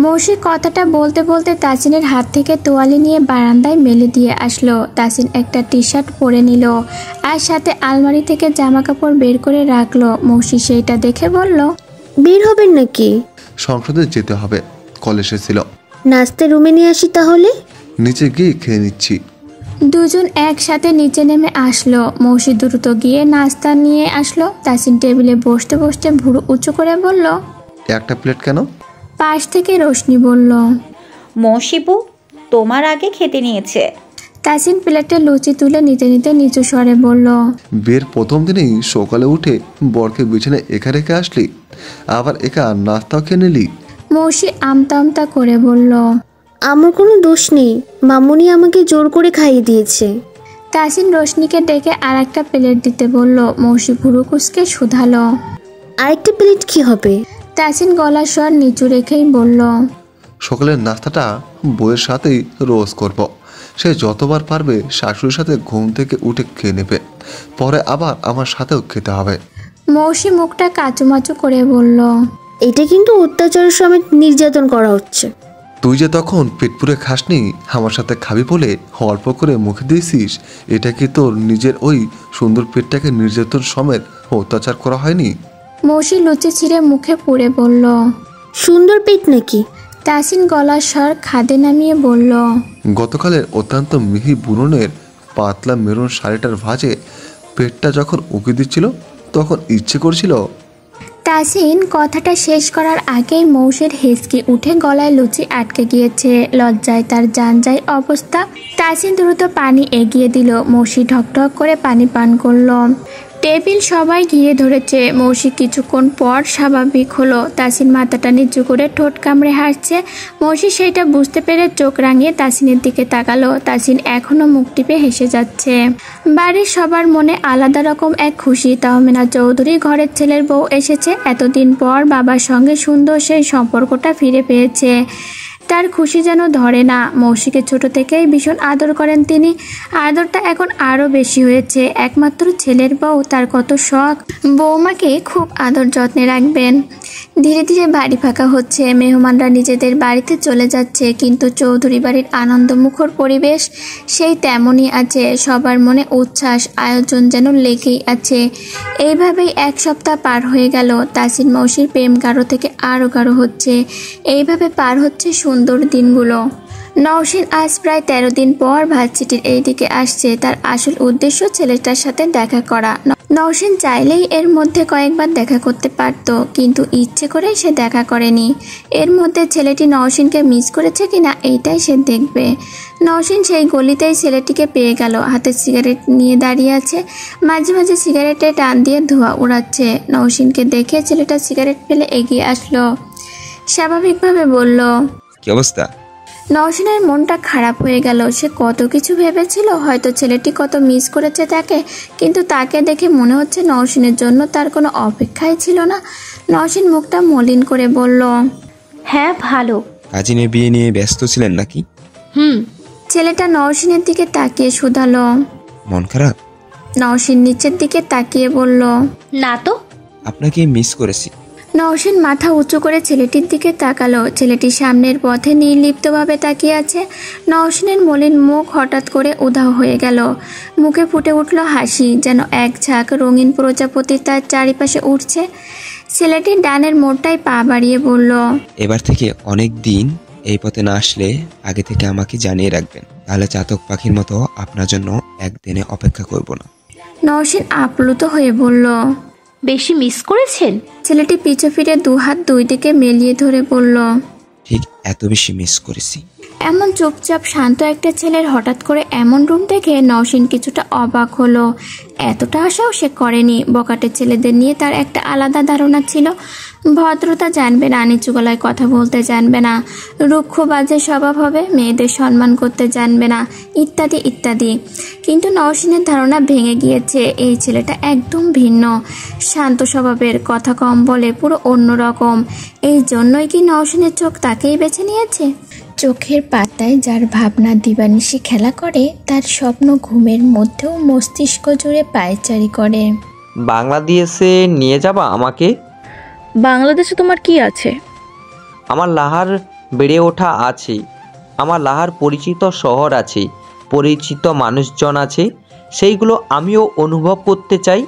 মৌসি কথাটা বলতে বলতে তাজিনের হাত থেকে তোয়ালি নিয়ে বারান্দায় মেলে দিয়ে আসলো। তাজিন একটা টি শার্ট পরে নিল আর সাথে আলমারি থেকে জামা কাপড় বের করে রাখলো। মৌসি সেইটা দেখে বলল, বের হবেন নাকি? সংসদে যেতে হবে, কল এসেছিল। নাস্তা রুমে নিয়ে আসি তাহলে। নিচে গিয়ে খেয়ে নিচ্ছি। দুজন একসাথে নিচে নেমে আসলো। মৌসি দ্রুত গিয়ে নাস্তা নিয়ে আসলো। তাজিন টেবিলে বসতে বসতে ভুরু উঁচু করে বলল, একটা প্লেট কেন? পাশ থেকে রোশনি বলল, মৌসিবু তোমার আগে খেতে নিয়েছে। তাজিন প্লেটে লুচি তুলে নিতে নিতে নিচু স্বরে বলল, বিয়ের প্রথম দিনেই সকালে উঠে বরকে বিছানায় একা রেখে আসলি, আবার একা নাস্তাও খেয়ে নিলি। মৌসি আমতা আমতা করে বলল, আমার কোনো দোষ নেই, মামুনি আমাকে জোর করে খাইয়ে দিয়েছে। তাজিন রোশনিকে ডেকে আর একটা প্লেট দিতে বলল। মৌসি ভুরু কুচকে শুধালো, আরেকটা প্লেট কি হবে? তাজিন গলার স্বর নিচু রেখেই বলল, সকালের নাস্তাটা বউয়ের সাথেই রোজ করব। সে যতবার পারবে শাশুড়ির সাথে ঘুম থেকে উঠে খেয়ে নেবে, পরে আবার আমার সাথেও খেতে হবে। মৌসি মুখটা কাচুমাচু করে বলল, এটা কিন্তু অত্যাচারের সমেত নির্যাতন করা হচ্ছে। তুই যে তখন পেট পুরে খাসনি, আমার সাথে খাবি বলে অল্প করে মুখে দিয়েছিস, এটা কি তোর নিজের ওই সুন্দর পেটটাকে নির্যাতন সমেত অত্যাচার করা হয়নি? মৌসি লুচি ছিঁড়ে মুখে পুড়ে বলল, সুন্দর পেট নাকি? তাজিন গলার স্বর খাদে নামিয়ে বলল, গতকালের অত্যন্ত মিহি বুননের পাতলা মেরুন শাড়িটার ভাঁজে পেটটা যখন উঁকি দিচ্ছিল তখন ইচ্ছে করছিল। তাজিন কথাটা শেষ করার আগেই মৌসির হেঁচকি উঠে গলায় লুচি আটকে গিয়েছে। লজ্জায় তার জান যায় অবস্থা। তাজিন দ্রুত পানি এগিয়ে দিল। মৌসি ঢকঢক করে পানি পান করলো। টেবিল সবাই ঘিরে ধরেছে। মৌসি কিছুক্ষণ পর স্বাভাবিক হলো। তাজিন মাথাটা নিচু করে ঠোঁট কামড়ে হাসছে। মৌসি সেইটা বুঝতে পেরে চোখ রাঙিয়ে তাজিনের দিকে তাকালো। তাজিন এখনো মুখ টিপে হেসে যাচ্ছে। বাড়ির সবার মনে আলাদা রকম এক খুশি। তাহমিনা চৌধুরী ঘরের ছেলের বউ এসেছে। এতদিন পর বাবার সঙ্গে সুন্দর সেই সম্পর্কটা ফিরে পেয়েছে। তার খুশি যেন ধরে না। মৌসিকে ছোট থেকেই ভীষণ আদর করেন তিনি। আদরটা এখন আরও বেশি হয়েছে। একমাত্র ছেলের বউ, তার কত শখ বৌমাকে খুব আদর যত্নে রাখবেন। ধীরে ধীরে বাড়ি ফাঁকা হচ্ছে। মেহমানরা নিজেদের বাড়িতে চলে যাচ্ছে, কিন্তু চৌধুরী বাড়ির আনন্দমুখর পরিবেশ সেই তেমনই আছে। সবার মনে উচ্ছ্বাস, আয়োজন যেন লেগেই আছে। এইভাবেই এক সপ্তাহ পার হয়ে গেল। তাজিন মৌসির প্রেম গাঢ় থেকে আরও গাঢ় হচ্ছে। এইভাবে পার হচ্ছে সুন্দর দিনগুলো। নওশীন আজ প্রায় 13 দিন পর ভার্সিটির এইদিকে আসছে। তার আসল উদ্দেশ্য ছেলেটার সাথে দেখা করা। নওশীন চাইলেই এর মধ্যে কয়েকবার দেখা করতে পারত, কিন্তু ইচ্ছে করে সে দেখা করেনি। এর মধ্যে ছেলেটি নওশীনকে মিস করেছে কিনা এইটাই সে দেখবে। নওশীন সেই গলিতেই ছেলেটিকে পেয়ে গেল। হাতে সিগারেট নিয়ে দাঁড়িয়ে আছে, মাঝে মাঝে সিগারেটে টান দিয়ে ধোঁয়া উড়াচ্ছে। নওশীনকে দেখে ছেলেটা সিগারেট ফেলে এগিয়ে আসলো, স্বাভাবিকভাবে বলল, কি অবস্থা? নওশীনের মনটা খারাপ হয়ে গেল। সে কত কিছু ভেবেছিল, হয়তো ছেলেটি কত মিস করেছে তাকে, কিন্তু তাকে দেখে মনে হচ্ছে নওশীনের জন্য তার কোনো অপেক্ষাই ছিল না। নওশীন মুখটা মলিন করে বলল, হ্যাঁ ভালো। কাজিনের বিয়ে নিয়ে ব্যস্ত ছিলেন নাকি? ছেলেটা নওশীনের দিকে তাকিয়ে শুধালো। মন খারাপ? নওশীন নিচের দিকে তাকিয়ে বলল, না তো। আপনাকে মিস করেছি। নওশীন মাথা উঁচু করে ছেলেটির দিকে তাকালো। ছেলেটি সামনের পথে নির্লিপ্তভাবে তাকিয়ে আছে। নওশীনের মলিন মুখ হঠাৎ করে উধাও হয়ে গেল। মুখে ফুটে উঠল হাসি, যেন এক ঝাঁক রঙিন প্রজাপতি তার চারিপাশে উঠছে। ছেলেটির ডানের মোড়টায় পা বাড়িয়ে বলল, এবার থেকে অনেক দিন এই পথে না আসলে আগে থেকে আমাকে জানিয়ে রাখবেন, তাহলে চাতক পাখির মতো আপনার জন্য একদিনে অপেক্ষা করব না। নওশীন আপ্লুত হয়ে বলল, বেশি মিস করেছেন? ছেলেটি পিছু ফিরে দুহাত দুই দিকে মেলিয়ে ধরে বলল, ঠিক এত বেশি মিস করেছি। এমন চুপচাপ শান্ত একটা ছেলের হঠাৎ করে এমন রূপ দেখে নওশীন কিছুটা অবাক হলো। এতটা আশাও সে করেনি। বকাটে ছেলেদের নিয়ে তার একটা আলাদা ধারণা ছিল। ভদ্রতা জানবে না, নিচু গলায় কথা বলতে জানবে না, রুক্ষ বাজে স্বভাব হবে, মেয়েদের সম্মান করতে জানবে না, ইত্যাদি ইত্যাদি। কিন্তু নওশীনের ধারণা ভেঙে গিয়েছে। এই ছেলেটা একদম ভিন্ন, শান্ত স্বভাবের, কথা কম বলে, পুরো অন্যরকম। এই জন্যই কি নওশীনের চোখ তাকেই বেছে নিয়েছে? চোখের পাতায় যার ভাবনা দিবানিশি খেলা করে, তার স্বপ্ন ঘুমের মধ্যেও মস্তিষ্ক জুড়ে পায়চারি করে। বাংলাদেশে নিয়ে যাবা আমাকে? বাংলাদেশে তোমার কি আছে? আমার লাহার বেড়ে ওঠা আছে, আমার লাহার পরিচিত শহর আছে, পরিচিত মানুষজন আছে, সেইগুলো আমিও অনুভব করতে চাই।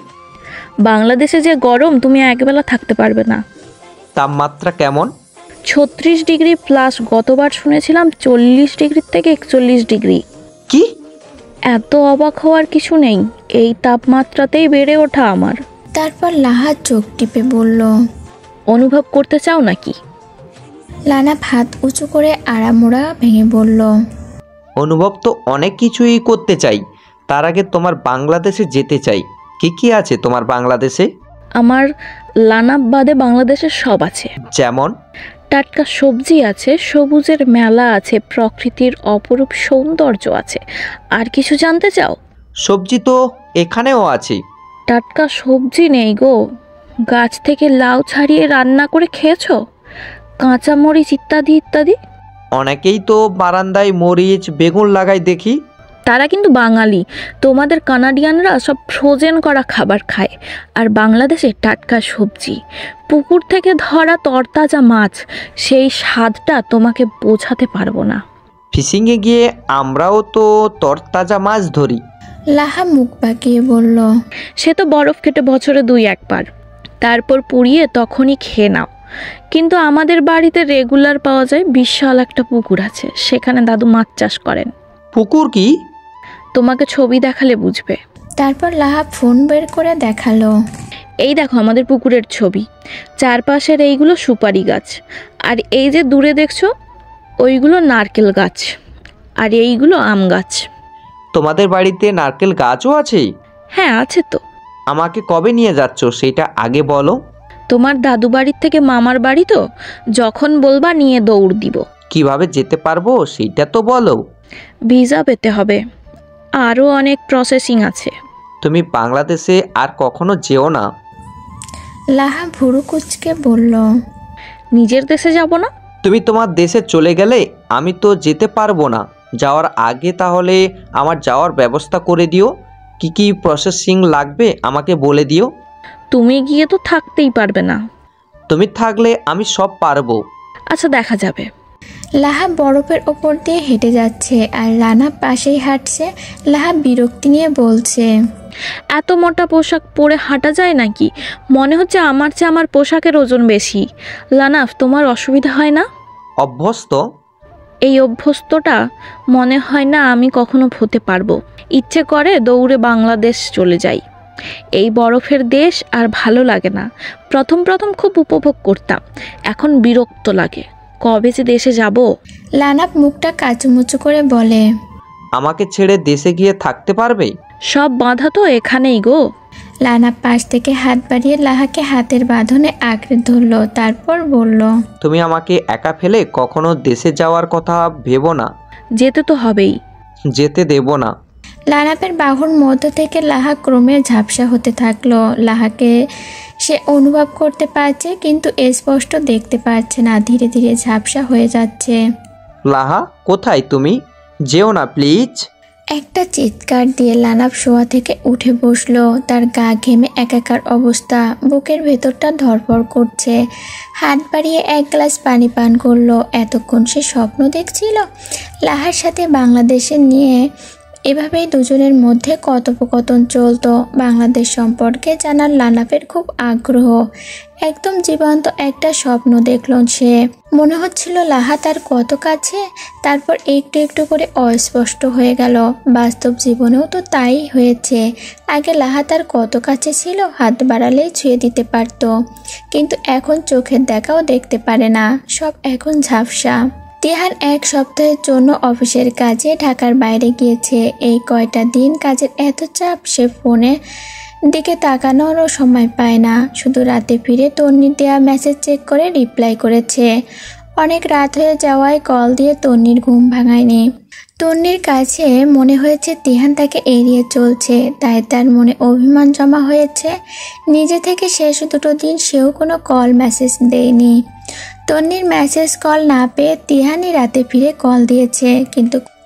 বাংলাদেশে যে গরম, তুমি একবেলা থাকতে পারবে না। তাপমাত্রা কেমন? 36 ডিগ্রি প্লাস। গতবার শুনেছিলাম 40 ডিগ্রির থেকে 41 ডিগ্রি। কি? এত অবাক হওয়ার কিছু নেই, এই তাপমাত্রাতেই বেড়ে ওঠা আমার। তারপর লাহা চোখ টিপে বলল, অনুভব করতে চাও নাকি? লানা হাত উঁচু করে আড়ামোড়া ভেঙে বলল, অনুভব তো অনেক কিছুই করতে চাই, তার আগে তোমার বাংলাদেশে যেতে চাই। কি কি আছে তোমার বাংলাদেশে? আমার লানা বাদে বাংলাদেশে সব আছে। যেমন? টাটকা সবজি আছে, সবুজের মেলা আছে, প্রকৃতির অপরূপ সৌন্দর্য আছে। আর কিছু জানতে চাও? সবজি তো এখানেও আছে। টাটকা সবজি নেই গো। গাছ থেকে লাউ ছাড়িয়ে রান্না করে খেয়েছো? কাঁচামরিচ ইত্যাদি ইত্যাদি। অনেকেই তো বারান্দায় মরিচ বেগুন লাগায় দেখি। তারা কিন্তু বাঙালি। তোমাদের কানাডিয়ানরা সব ফ্রোজেন করা খাবার খায়, আর বাংলাদেশে টাটকা সবজি, পুকুর থেকে ধরা তরতাজা মাছ, সেই স্বাদটা তোমাকে বোঝাতে পারবো না। ফিশিংয়ে গিয়ে আমরাও তো তরতাজা মাছ ধরি। লাহা মুখ বাঁকিয়ে বলল, সে তো বরফ কেটে বছরে 2-1 বার, তারপর পুড়িয়ে তখনই খেয়ে নাও। কিন্তু আমাদের বাড়িতে রেগুলার পাওয়া যায়। বিশাল একটা পুকুর আছে, সেখানে দাদু মাছ চাষ করেন। পুকুর কি? তোমাকে ছবি দেখালে বুঝবে। তারপর লাহা ফোন বের করে দেখালো, এই দেখো আমাদের পুকুরের ছবি। চারপাশের এইগুলো সুপারি গাছ, আর এই যে দূরে দেখছো ওইগুলো নারকেল গাছ, আর এইগুলো আম গাছ। তোমাদের বাড়িতে নারকেল গাছও আছে? হ্যাঁ আছে তো। আমাকে কবে নিয়ে যাচ্ছ সেটা আগে বলো। তোমার দাদু বাড়ির থেকে মামার বাড়ি তো, যখন বলবা নিয়ে দৌড় দিব। কিভাবে যেতে পারবো সেটা তো বলো। ভিসা পেতে হবে, আরও অনেক প্রসেসিং আছে। তুমি বাংলাদেশে আর কখনো যেও না। লাহা ভুরু কুচকে বলল, নিজের দেশে যাব না? তুমি তোমার দেশে চলে গেলে আমি তো যেতে পারবো না। যাওয়ার আগে তাহলে আমার যাওয়ার ব্যবস্থা করে দিও। কি কি প্রসেসিং লাগবে আমাকে বলে দিও। তুমি গিয়ে তো থাকতেই পারবে না। তুমি থাকলে আমি সব পারবো। আচ্ছা দেখা যাবে। লাহা বরফের ওপর দিয়ে হেঁটে যাচ্ছে আর লানা পাশেই হাঁটছে। লাহা বিরক্তি নিয়ে বলছে, এত মোটা পোশাক পরে হাঁটা যায় নাকি? মনে হচ্ছে আমার চেয়ে আমার পোশাকের ওজন বেশি। লানাফ, তোমার অসুবিধা হয় না? অভ্যস্ত। এই অভ্যস্তটা মনে হয় না আমি কখনো হতে পারবো। ইচ্ছে করে দৌড়ে বাংলাদেশ চলে যাই। এই বরফের দেশ আর ভালো লাগে না। প্রথম প্রথম খুব উপভোগ করতাম, এখন বিরক্ত লাগে। কবে যে দেশে যাব? লানাপ মুখটা কাচুমুচু করে বলে, আমাকে ছেড়ে দেশে গিয়ে থাকতে পারবে? সব বাধা তো এখানেই গো। লানাপ পাশ থেকে হাত বাড়িয়ে লাহাকে হাতের বাঁধনে আঁকড়ে ধরলো, তারপর বলল, তুমি আমাকে একা ফেলে কখনো দেশে যাওয়ার কথা ভেবো না। যেতে তো হবেই। যেতে দেব না। লানাপের বাহুর মধ্য থেকে লাহা ক্রমে ঝাপসা হতে থাকলো। লাহাকে সে অনুভব করতে পারছে, কিন্তু স্পষ্ট দেখতে পারছে না। ধীরে ধীরে ঝাপসা হয়ে যাচ্ছে। লাহা, কোথায় তুমি? যেও না প্লিজ। একটা চিৎকার দিয়ে লানাপ শোয়া থেকে উঠে বসলো। তার গা ঘেমে একাকার অবস্থা, বুকের ভেতরটা ধড়ফড় করছে। হাত বাড়িয়ে এক গ্লাস পানি পান করলো। এতক্ষণ সে স্বপ্ন দেখছিল লাহার সাথে বাংলাদেশে নিয়ে। এভাবেই দুজনের মধ্যে কথোপকথন চলতো। বাংলাদেশ সম্পর্কে জানার লানাপের খুব আগ্রহ। একদম জীবন্ত একটা স্বপ্ন দেখল সে। মনে হচ্ছিল লাহা তার কত কাছে, তারপর একটু একটু করে অস্পষ্ট হয়ে গেল। বাস্তব জীবনেও তো তাই হয়েছে। আগে লাহা তার কত কাছে ছিল, হাত বাড়ালেই ছুঁয়ে দিতে পারত, কিন্তু এখন চোখের দেখাও দেখতে পারে না। সব এখন ঝাপসা। তিহান এক সপ্তাহের জন্য অফিসের কাজে ঢাকার বাইরে গিয়েছে। এই কয়টা দিন কাজের এত চাপ, সে ফোনে দিকে তাকানোরও সময় পায় না। শুধু রাতে ফিরে তন্নির দেওয়া মেসেজ চেক করে রিপ্লাই করেছে। অনেক রাত হয়ে যাওয়ায় কল দিয়ে তন্নির ঘুম ভাঙায়নি। তন্নির কাছে মনে হয়েছে তিহান তাকে এড়িয়ে চলছে, তাই তার মনে অভিমান জমা হয়েছে। নিজে থেকে শেষ দুটো দিন সেও কোনো কল মেসেজ দেয়নি। তন্নির মেসেজ কল না পেয়ে তিহানই রাতে ফিরে কল দিয়েছে,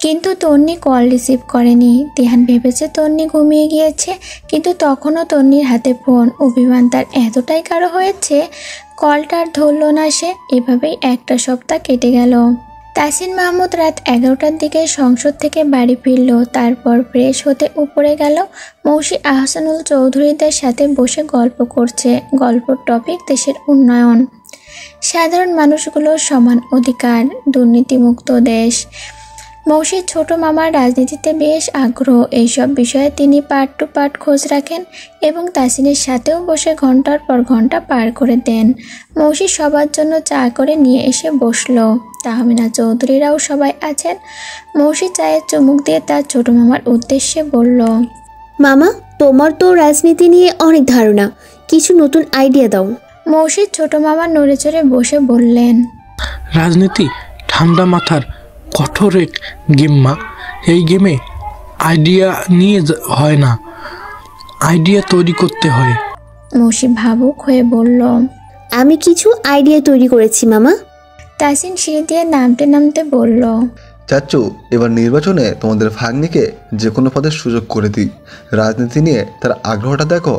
কিন্তু তন্নি কল রিসিভ করেনি। তিহান ভেবেছে তন্নি ঘুমিয়ে গিয়েছে, কিন্তু তখনও তন্নির হাতে ফোন। অভিমান তার এতটাই গাঢ় হয়েছে, কলটা আর ধরল না সে। এভাবেই একটা সপ্তাহ কেটে গেল। তাসিন মাহমুদ রাত 11টার দিকে সংসদ থেকে বাড়ি ফিরল। তারপর ফ্রেশ হতে উপরে গেল। মৌসি আহসানুল চৌধুরীদের সাথে বসে গল্প করছে। গল্পর টপিক দেশের উন্নয়ন, সাধারণ মানুষগুলোর সমান অধিকার, দুর্নীতিমুক্ত দেশ। মৌসির ছোট মামার রাজনীতিতে বেশ আগ্রহ। এইসব বিষয়ে তিনি পার্ট টু পার্ট খোঁজ রাখেন এবং তাসিনের সাথেও বসে ঘন্টার পর ঘন্টা পার করে দেন। মৌসি সবার জন্য চা করে নিয়ে এসে বসলো। তাহমিনা চৌধুরীরাও সবাই আছেন। মৌসি চায়ের চুমুক দিয়ে তার ছোট মামার উদ্দেশ্যে বলল, মামা, তোমার তো রাজনীতি নিয়ে অনেক ধারণা, কিছু নতুন আইডিয়া দাও। মৌসির ছোট মামা নড়ে চড়ে বসে বললেন, রাজনীতি ঠান্ডা মাথার কঠোর এক গেম মা। এই গেমে আইডিয়া নিয়ে হয় না, আইডিয়া তৈরি করতে হয়। মৌসি ভাবুক হয়ে বলল, আমি কিছু আইডিয়া তৈরি করেছি মামা। তাসিন সিঁড়ি দিয়ে নামতে নামতে বলল, চাচ্চু, এবার নির্বাচনে তোমাদের ভাগ্নিকে যে কোনো পদের সুযোগ করে দিই। রাজনীতি নিয়ে তার আগ্রহটা দেখো।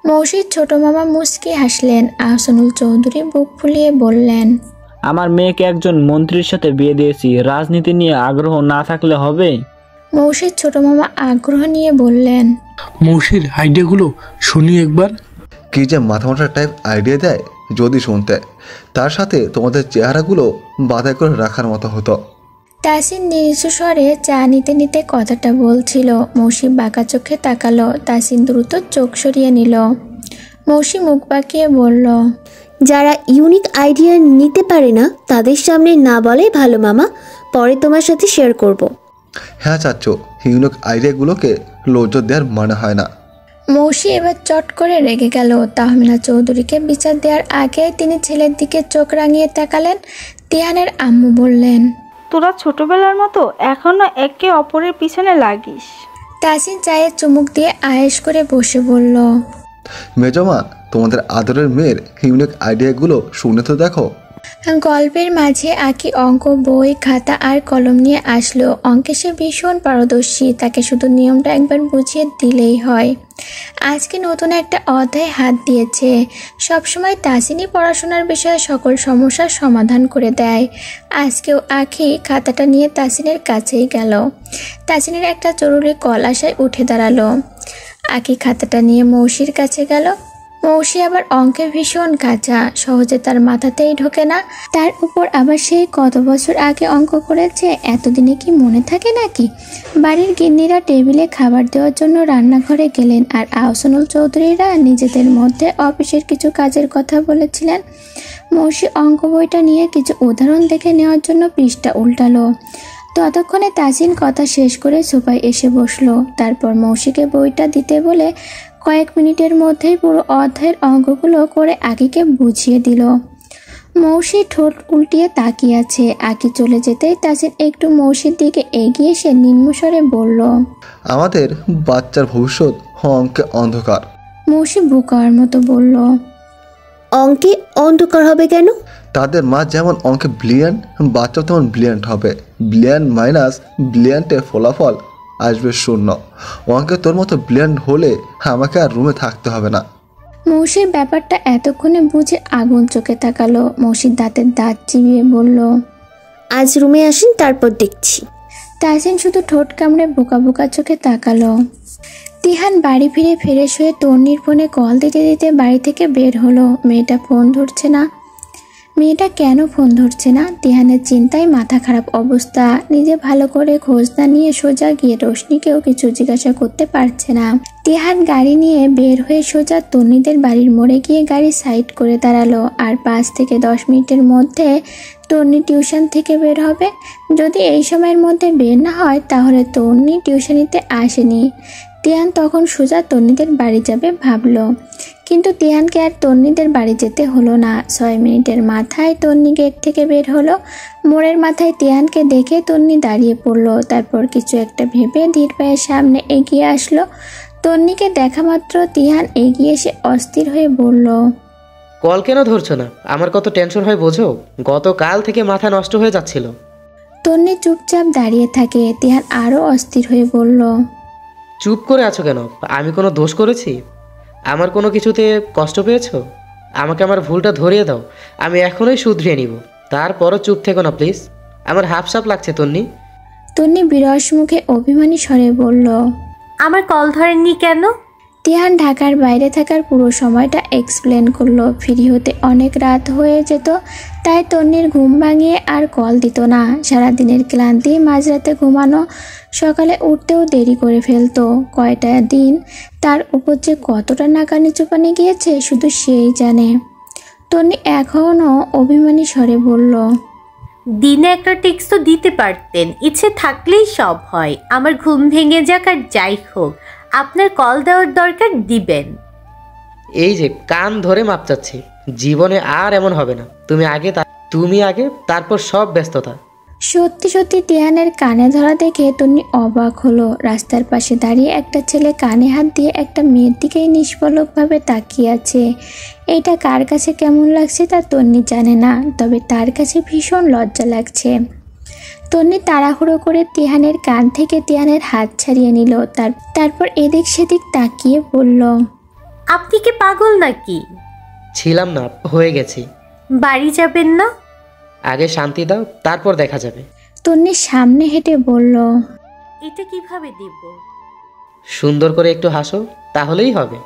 মৌসির ছোট মামা মুচকি হাসলেন। আহসানুল চৌধুরী বুক ফুলিয়ে বললেন, আমার মেয়েকে একজন মন্ত্রীর সাথে বিয়ে দিয়েছি, রাজনীতি নিয়ে আগ্রহ না থাকলে হবে? মৌসির ছোট মামা আগ্রহ নিয়ে বললেন, মৌসির আইডিয়াগুলো শুনি একবার। কি যে মাথা টাইপ আইডিয়া দেয় যদি শুনতে, তার সাথে তোমাদের চেহারাগুলো বাধাই করে রাখার মতো হতো। তাসিন নিচু স্বরে চা নিতে নিতে কথাটা বলছিল। মৌসি বাঁকা চোখে তাকালো। তাসিন দ্রুত চোখ সরিয়ে নিল। মৌসি মুখ বাঁকিয়ে বলল, যারা ইউনিক আইডিয়া নিতে পারে না তাদের সামনে না বলাই ভালো মামা, পরে তোমার সাথে শেয়ার করব। হ্যাঁ চাচ্চু, ইউনিক আইডিয়াগুলোকে লজ্জা দেওয়ার মানে হয় না। মৌসি এবার চট করে রেগে গেল। তাহমিনা চৌধুরীকে বিচার দেওয়ার আগে তিনি ছেলের দিকে চোখ রাঙিয়ে তাকালেন। তিহানের আম্মু বললেন, তোরা ছোটবেলার মতো এখনো একে অপরের পিছনে লাগিস। তাসিন চায়ের চুমুক দিয়ে আয়েশ করে বসে বলল, মেজমা, তোমাদের আদরের মেয়ের ইউনিক আইডিয়াগুলো শুনে তো দেখো। গল্পের মাঝে আঁকি অঙ্ক বই খাতা আর কলম নিয়ে আসলো। অঙ্কে সে ভীষণ পারদর্শী, তাকে শুধু নিয়মটা একবার বুঝিয়ে দিলেই হয়। আজকে নতুন একটা অধ্যায় হাত দিয়েছে। সবসময় তাসিনই পড়াশোনার বিষয়ে সকল সমস্যার সমাধান করে দেয়। আজকেও আঁকি খাতাটা নিয়ে তাসিনের কাছেই গেল। তাসিনের একটা জরুরি কল আসায় উঠে দাঁড়ালো। আঁকি খাতাটা নিয়ে মৌসির কাছে গেল। মৌসি আবার অঙ্কে ভীষণ কাঁচা, সহজে তার মাথাতেই ঢোকে না। তার উপর আবার সেই কত বছর আগে অঙ্ক করেছে, এতদিনে কি মনে থাকে নাকি? বাড়ির গিন্নিরা টেবিলে খাবার দেওয়ার জন্য রান্নাঘরে গেলেন, আর আহসানুল চৌধুরীরা নিজেদের মধ্যে অফিসের কিছু কাজের কথা বলেছিলেন। মৌসি অঙ্ক বইটা নিয়ে কিছু উদাহরণ দেখে নেওয়ার জন্য পৃষ্ঠা উল্টালো। ততক্ষণে তাসিন কথা শেষ করে সোফায় এসে বসলো। তারপর মৌসিকে বইটা দিতে বলে কয়েক মিনিটের মধ্যেই পুরো অধ্যায়ের অঙ্কগুলো করে আকিকে বুঝিয়ে দিল। মৌসি ঠোঁট উল্টিয়ে তাকিয়ে আছে। আকি চলে যেতেই তাসিন একটু মৌসির দিকে এগিয়ে এসে নিম্নস্বরে বলল, আমাদের বাচ্চার ভবিষ্যৎ অঙ্কে অন্ধকার। মৌসি বোকার মতো বলল, অঙ্কে অন্ধকার হবে কেন? তাদের মা যেমন অঙ্কে ব্রিলিয়ান্ট, বাচ্চাও তেমন ব্রিলিয়ান্ট হবে। ব্রিলিয়ান্ট মাইনাস ব্রিলিয়ান্টের ফলাফল আসবে শূন্য। অঙ্কে তোর মতো ব্রিলিয়ান্ট হলে আমাকে আর রুমে থাকতে হবে না। মৌসির ব্যাপারটা এতক্ষণে বুঝে আগুন চোখে তাকালো। মৌসির দাঁতের দাঁত চিবিয়ে বলল, আজ রুমে আসেন, তারপর দেখছি। তাসিন শুধু ঠোঁট কামড়ে বোকা বোকা চোখে তাকালো। তিহান বাড়ি ফিরে ফ্রেশ হয়ে তন্নির ফোনে কল দিতে দিতে বাড়ি থেকে বের হলো। মেয়েটা ফোন ধরছে না। মেয়েটা কেন ফোন ধরছে না? তিহানের চিন্তায় মাথা খারাপ অবস্থা। নিজে ভালো করে খোঁজ না নিয়ে সোজা গিয়ে রোশনিকেও কিছু জিজ্ঞাসা করতে পারছে না। তিহান গাড়ি নিয়ে বের হয়ে সোজা তন্নিদের বাড়ির মোড়ে গিয়ে গাড়ি সাইড করে দাঁড়ালো। আর 5 থেকে 10 মিনিটের মধ্যে তন্নি টিউশন থেকে বের হবে। যদি এই সময়ের মধ্যে বের না হয় তাহলে তন্নি টিউশনিতে আসেনি। তিহান তখন সোজা তন্নিদের বাড়ি যাবে ভাবলো, কিন্তু তিহানকে আর তন্নিদের বাড়ি যেতে হলো না। 6 মিনিটের মাথায় তন্নি গেট থেকে বের হলো। মোড়ের মাথায় তিহানকে দেখে তন্নি দাঁড়িয়ে পড়লো। তারপর কিছু একটা ভেবে ধীর পায়ে সামনে এগিয়ে আসলো। তন্নিকে দেখা মাত্র তিহান এগিয়ে এসে অস্থির হয়ে বলল, কল কেন ধরছো না? আমার কত টেনশন হয় বোঝো? গতকাল থেকে মাথা নষ্ট হয়ে যাচ্ছিল। তন্নি চুপচাপ দাঁড়িয়ে থাকে। তিহান আরও অস্থির হয়ে বলল, চুপ করে আছো কেন? আমি কোনো দোষ করেছি? আমার কোনো কিছুতে কষ্ট পেয়েছো? আমাকে আমার ভুলটা ধরিয়ে দাও, আমি এখনই শুধরিয়ে নিব। তারপরও চুপ থেকো না প্লিজ, আমার হাফসাপ লাগছে তন্নি। তন্নি বিরস মুখে অভিমানী স্বরে বলল, আমার কল ধরেননি কেন? তিহান ঢাকার বাইরে থাকার পুরো সময়টা এক্সপ্লেন করলো। ফ্রি হতে অনেক রাত হয়ে যেত, তাই তন্নির ঘুম ভাঙিয়ে আর কল দিত না। সারাদিনের ক্লান্তি, মাঝরাতে ঘুমানো, সকালে উঠতেও দেরি করে ফেলতো। কয়টা দিন তার উপর যে কতটা নাকানি চুপানি গিয়েছে শুধু সেই জানে। তন্নি এখনও অভিমানী স্বরে বলল, দিনে একটা টেক্সট তো দিতে পারতেন, ইচ্ছে থাকলেই সব হয়। আমার ঘুম ভেঙে যাক আর যাই হোক, আপনার কল দেওয়ার দরকার দিবেন। এই যে কান ধরে মাপ চাচ্ছি, জীবনে আর এমন হবে না। তুমি আগে তারপর সব ব্যস্ততা। সত্যি সত্যি তিহানের কানে ধরা দেখে তন্নি অবাক হলো। রাস্তার পাশে দাঁড়িয়ে একটা ছেলে কানে হাত দিয়ে একটা মেয়ের দিকেই নিষ্পলকভাবে তাকিয়ে আছে। এইটা কার কাছে কেমন লাগছে তা তন্নি জানে না, তবে তার কাছে ভীষণ লজ্জা লাগছে। তন্নি তাড়াহুড়ো করে তিহানের কান থেকে তিহানের হাত ছাড়িয়ে নিল। তারপর এদিক সেদিক তাকিয়ে বলল, আপনি কি পাগল নাকি? ছিলাম না, হয়ে গেছি। বাড়ি যাবেন না? আগে শান্তি দাও, তারপর দেখা যাবে। তন্নি সামনে হেঁটে বলল, এটা কিভাবে দিব? সুন্দর করে একটু হাসো, তাহলেই হবে।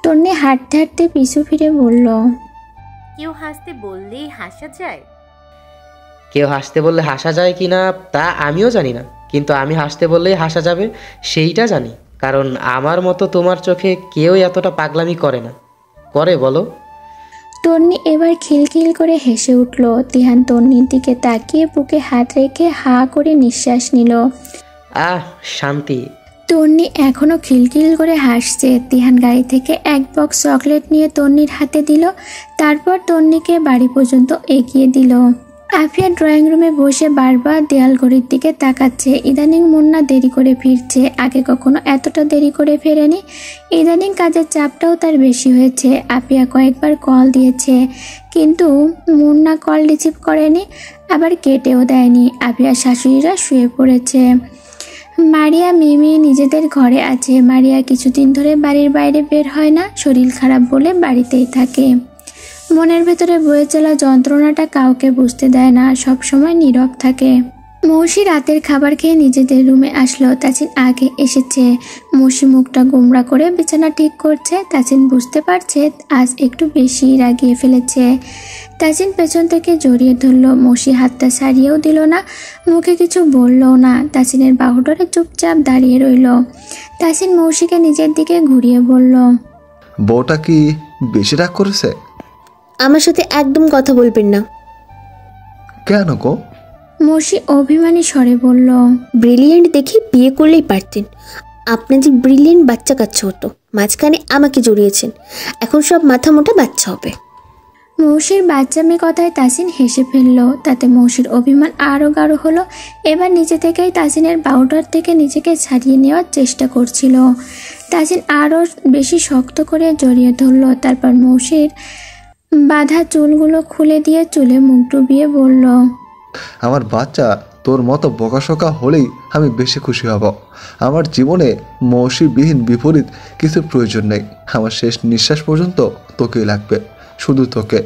তন্নি হাঁটতে হাঁটতে পিছু ফিরে বলল, কেউ হাসতে বললেই হাসা যায়? কেউ হাসতে বললে হাসা যায় কি না তা আমিও জানি না, কিন্তু আমি হাসতে বললেই হাসা যাবে সেইটা জানি। কারণ আমার মতো তোমার চোখে কেউ এতটা পাগলামি করে না। করে বলো? তন্নি এবার খিলখিল করে হেসে উঠল। তিহান তন্নির দিকে তাকিয়ে বুকে হাত রেখে হা করে নিঃশ্বাস নিল। শান্তি। তন্নি এখনো খিলখিল করে হাসছে। তিহান গাড়ি থেকে এক বক্স চকলেট নিয়ে তন্নির হাতে দিল। তারপর তন্নিকে বাড়ি পর্যন্ত এগিয়ে দিল। আফিয়া ড্রয়িং রুমে বসে বারবার দেয়াল ঘড়ির দিকে তাকাচ্ছে। ইদানিং মুন্না দেরি করে ফিরছে, আগে কখনো এতটা দেরি করে ফেরেনি। ইদানিং কাজের চাপটাও তার বেশি হয়েছে। আফিয়া কয়েকবার কল দিয়েছে, কিন্তু মুন্না কল রিসিভ করেনি, আবার কেটেও দেয়নি। আফিয়ার শাশুড়িরা শুয়ে পড়েছে। মারিয়া মিমি নিজেদের ঘরে আছে। মারিয়া কিছুদিন ধরে বাড়ির বাইরে বের হয় না, শরীর খারাপ বলে বাড়িতেই থাকে। মনের ভেতরে বয়ে চলা যন্ত্রণাটা কাউকে বুঝতে দেয় না, সব সময় নীরব থাকে। মৌসি রাতের খাবার খেয়ে নিজেদের রুমে আসলো। তাসিন আগে এসেছে। মৌসি মুখটা গোমরা করে বিছানা ঠিক করছে। তাসিন বুঝতে পারছে আজ একটু বেশি রাগিয়ে ফেলেছে। তাসিন পেছন থেকে জড়িয়ে ধরলো। মৌসি হাতটা ছাড়িয়েও দিল না, মুখে কিছু বললও না। তাসিনের বাহু ধরে চুপচাপ দাঁড়িয়ে রইল। তাসিন মৌসিকে নিজের দিকে ঘুরিয়ে বলল, বউটা কি বেশি রাগ করেছে? আমার সাথে একদম কথা বলবেন না। কেন গো? মৌসি অভিমানী স্বরে বলল, ব্রিলিয়েন্ট দেখে বিয়ে করলেই পারতেন। আপনাদের ব্রিলিয়েন্ট বাচ্চা কাচ্চা হতো, মাঝখানে আমাকে জড়িয়েছেন। এখন সব মাথা মোটা বাচ্চা হবে। মৌসির বাচ্চামি কথায় তাসিন হেসে ফেলল। তাতে মৌসির অভিমান আরও গাঢ় হলো। এবার নিজে থেকেই তাসিনের বাহুটার থেকে নিজেকে ছাড়িয়ে নেওয়ার চেষ্টা করছিল। তাসিন আরও বেশি শক্ত করে জড়িয়ে ধরল। তারপর মৌসির বাঁধা চুলগুলো খুলে দিয়ে চুলে মুখ ডুবিয়ে বলল, আমার বাচ্চা তোর মতো বকাশকা হলেই আমি বেশি খুশি হব। আমার জীবনে মৌসিবিহীন বিপরীত কিছু প্রয়োজন নেই। আমার শেষ নিঃশ্বাস পর্যন্ত তোকেই লাগবে, শুধু তোকে।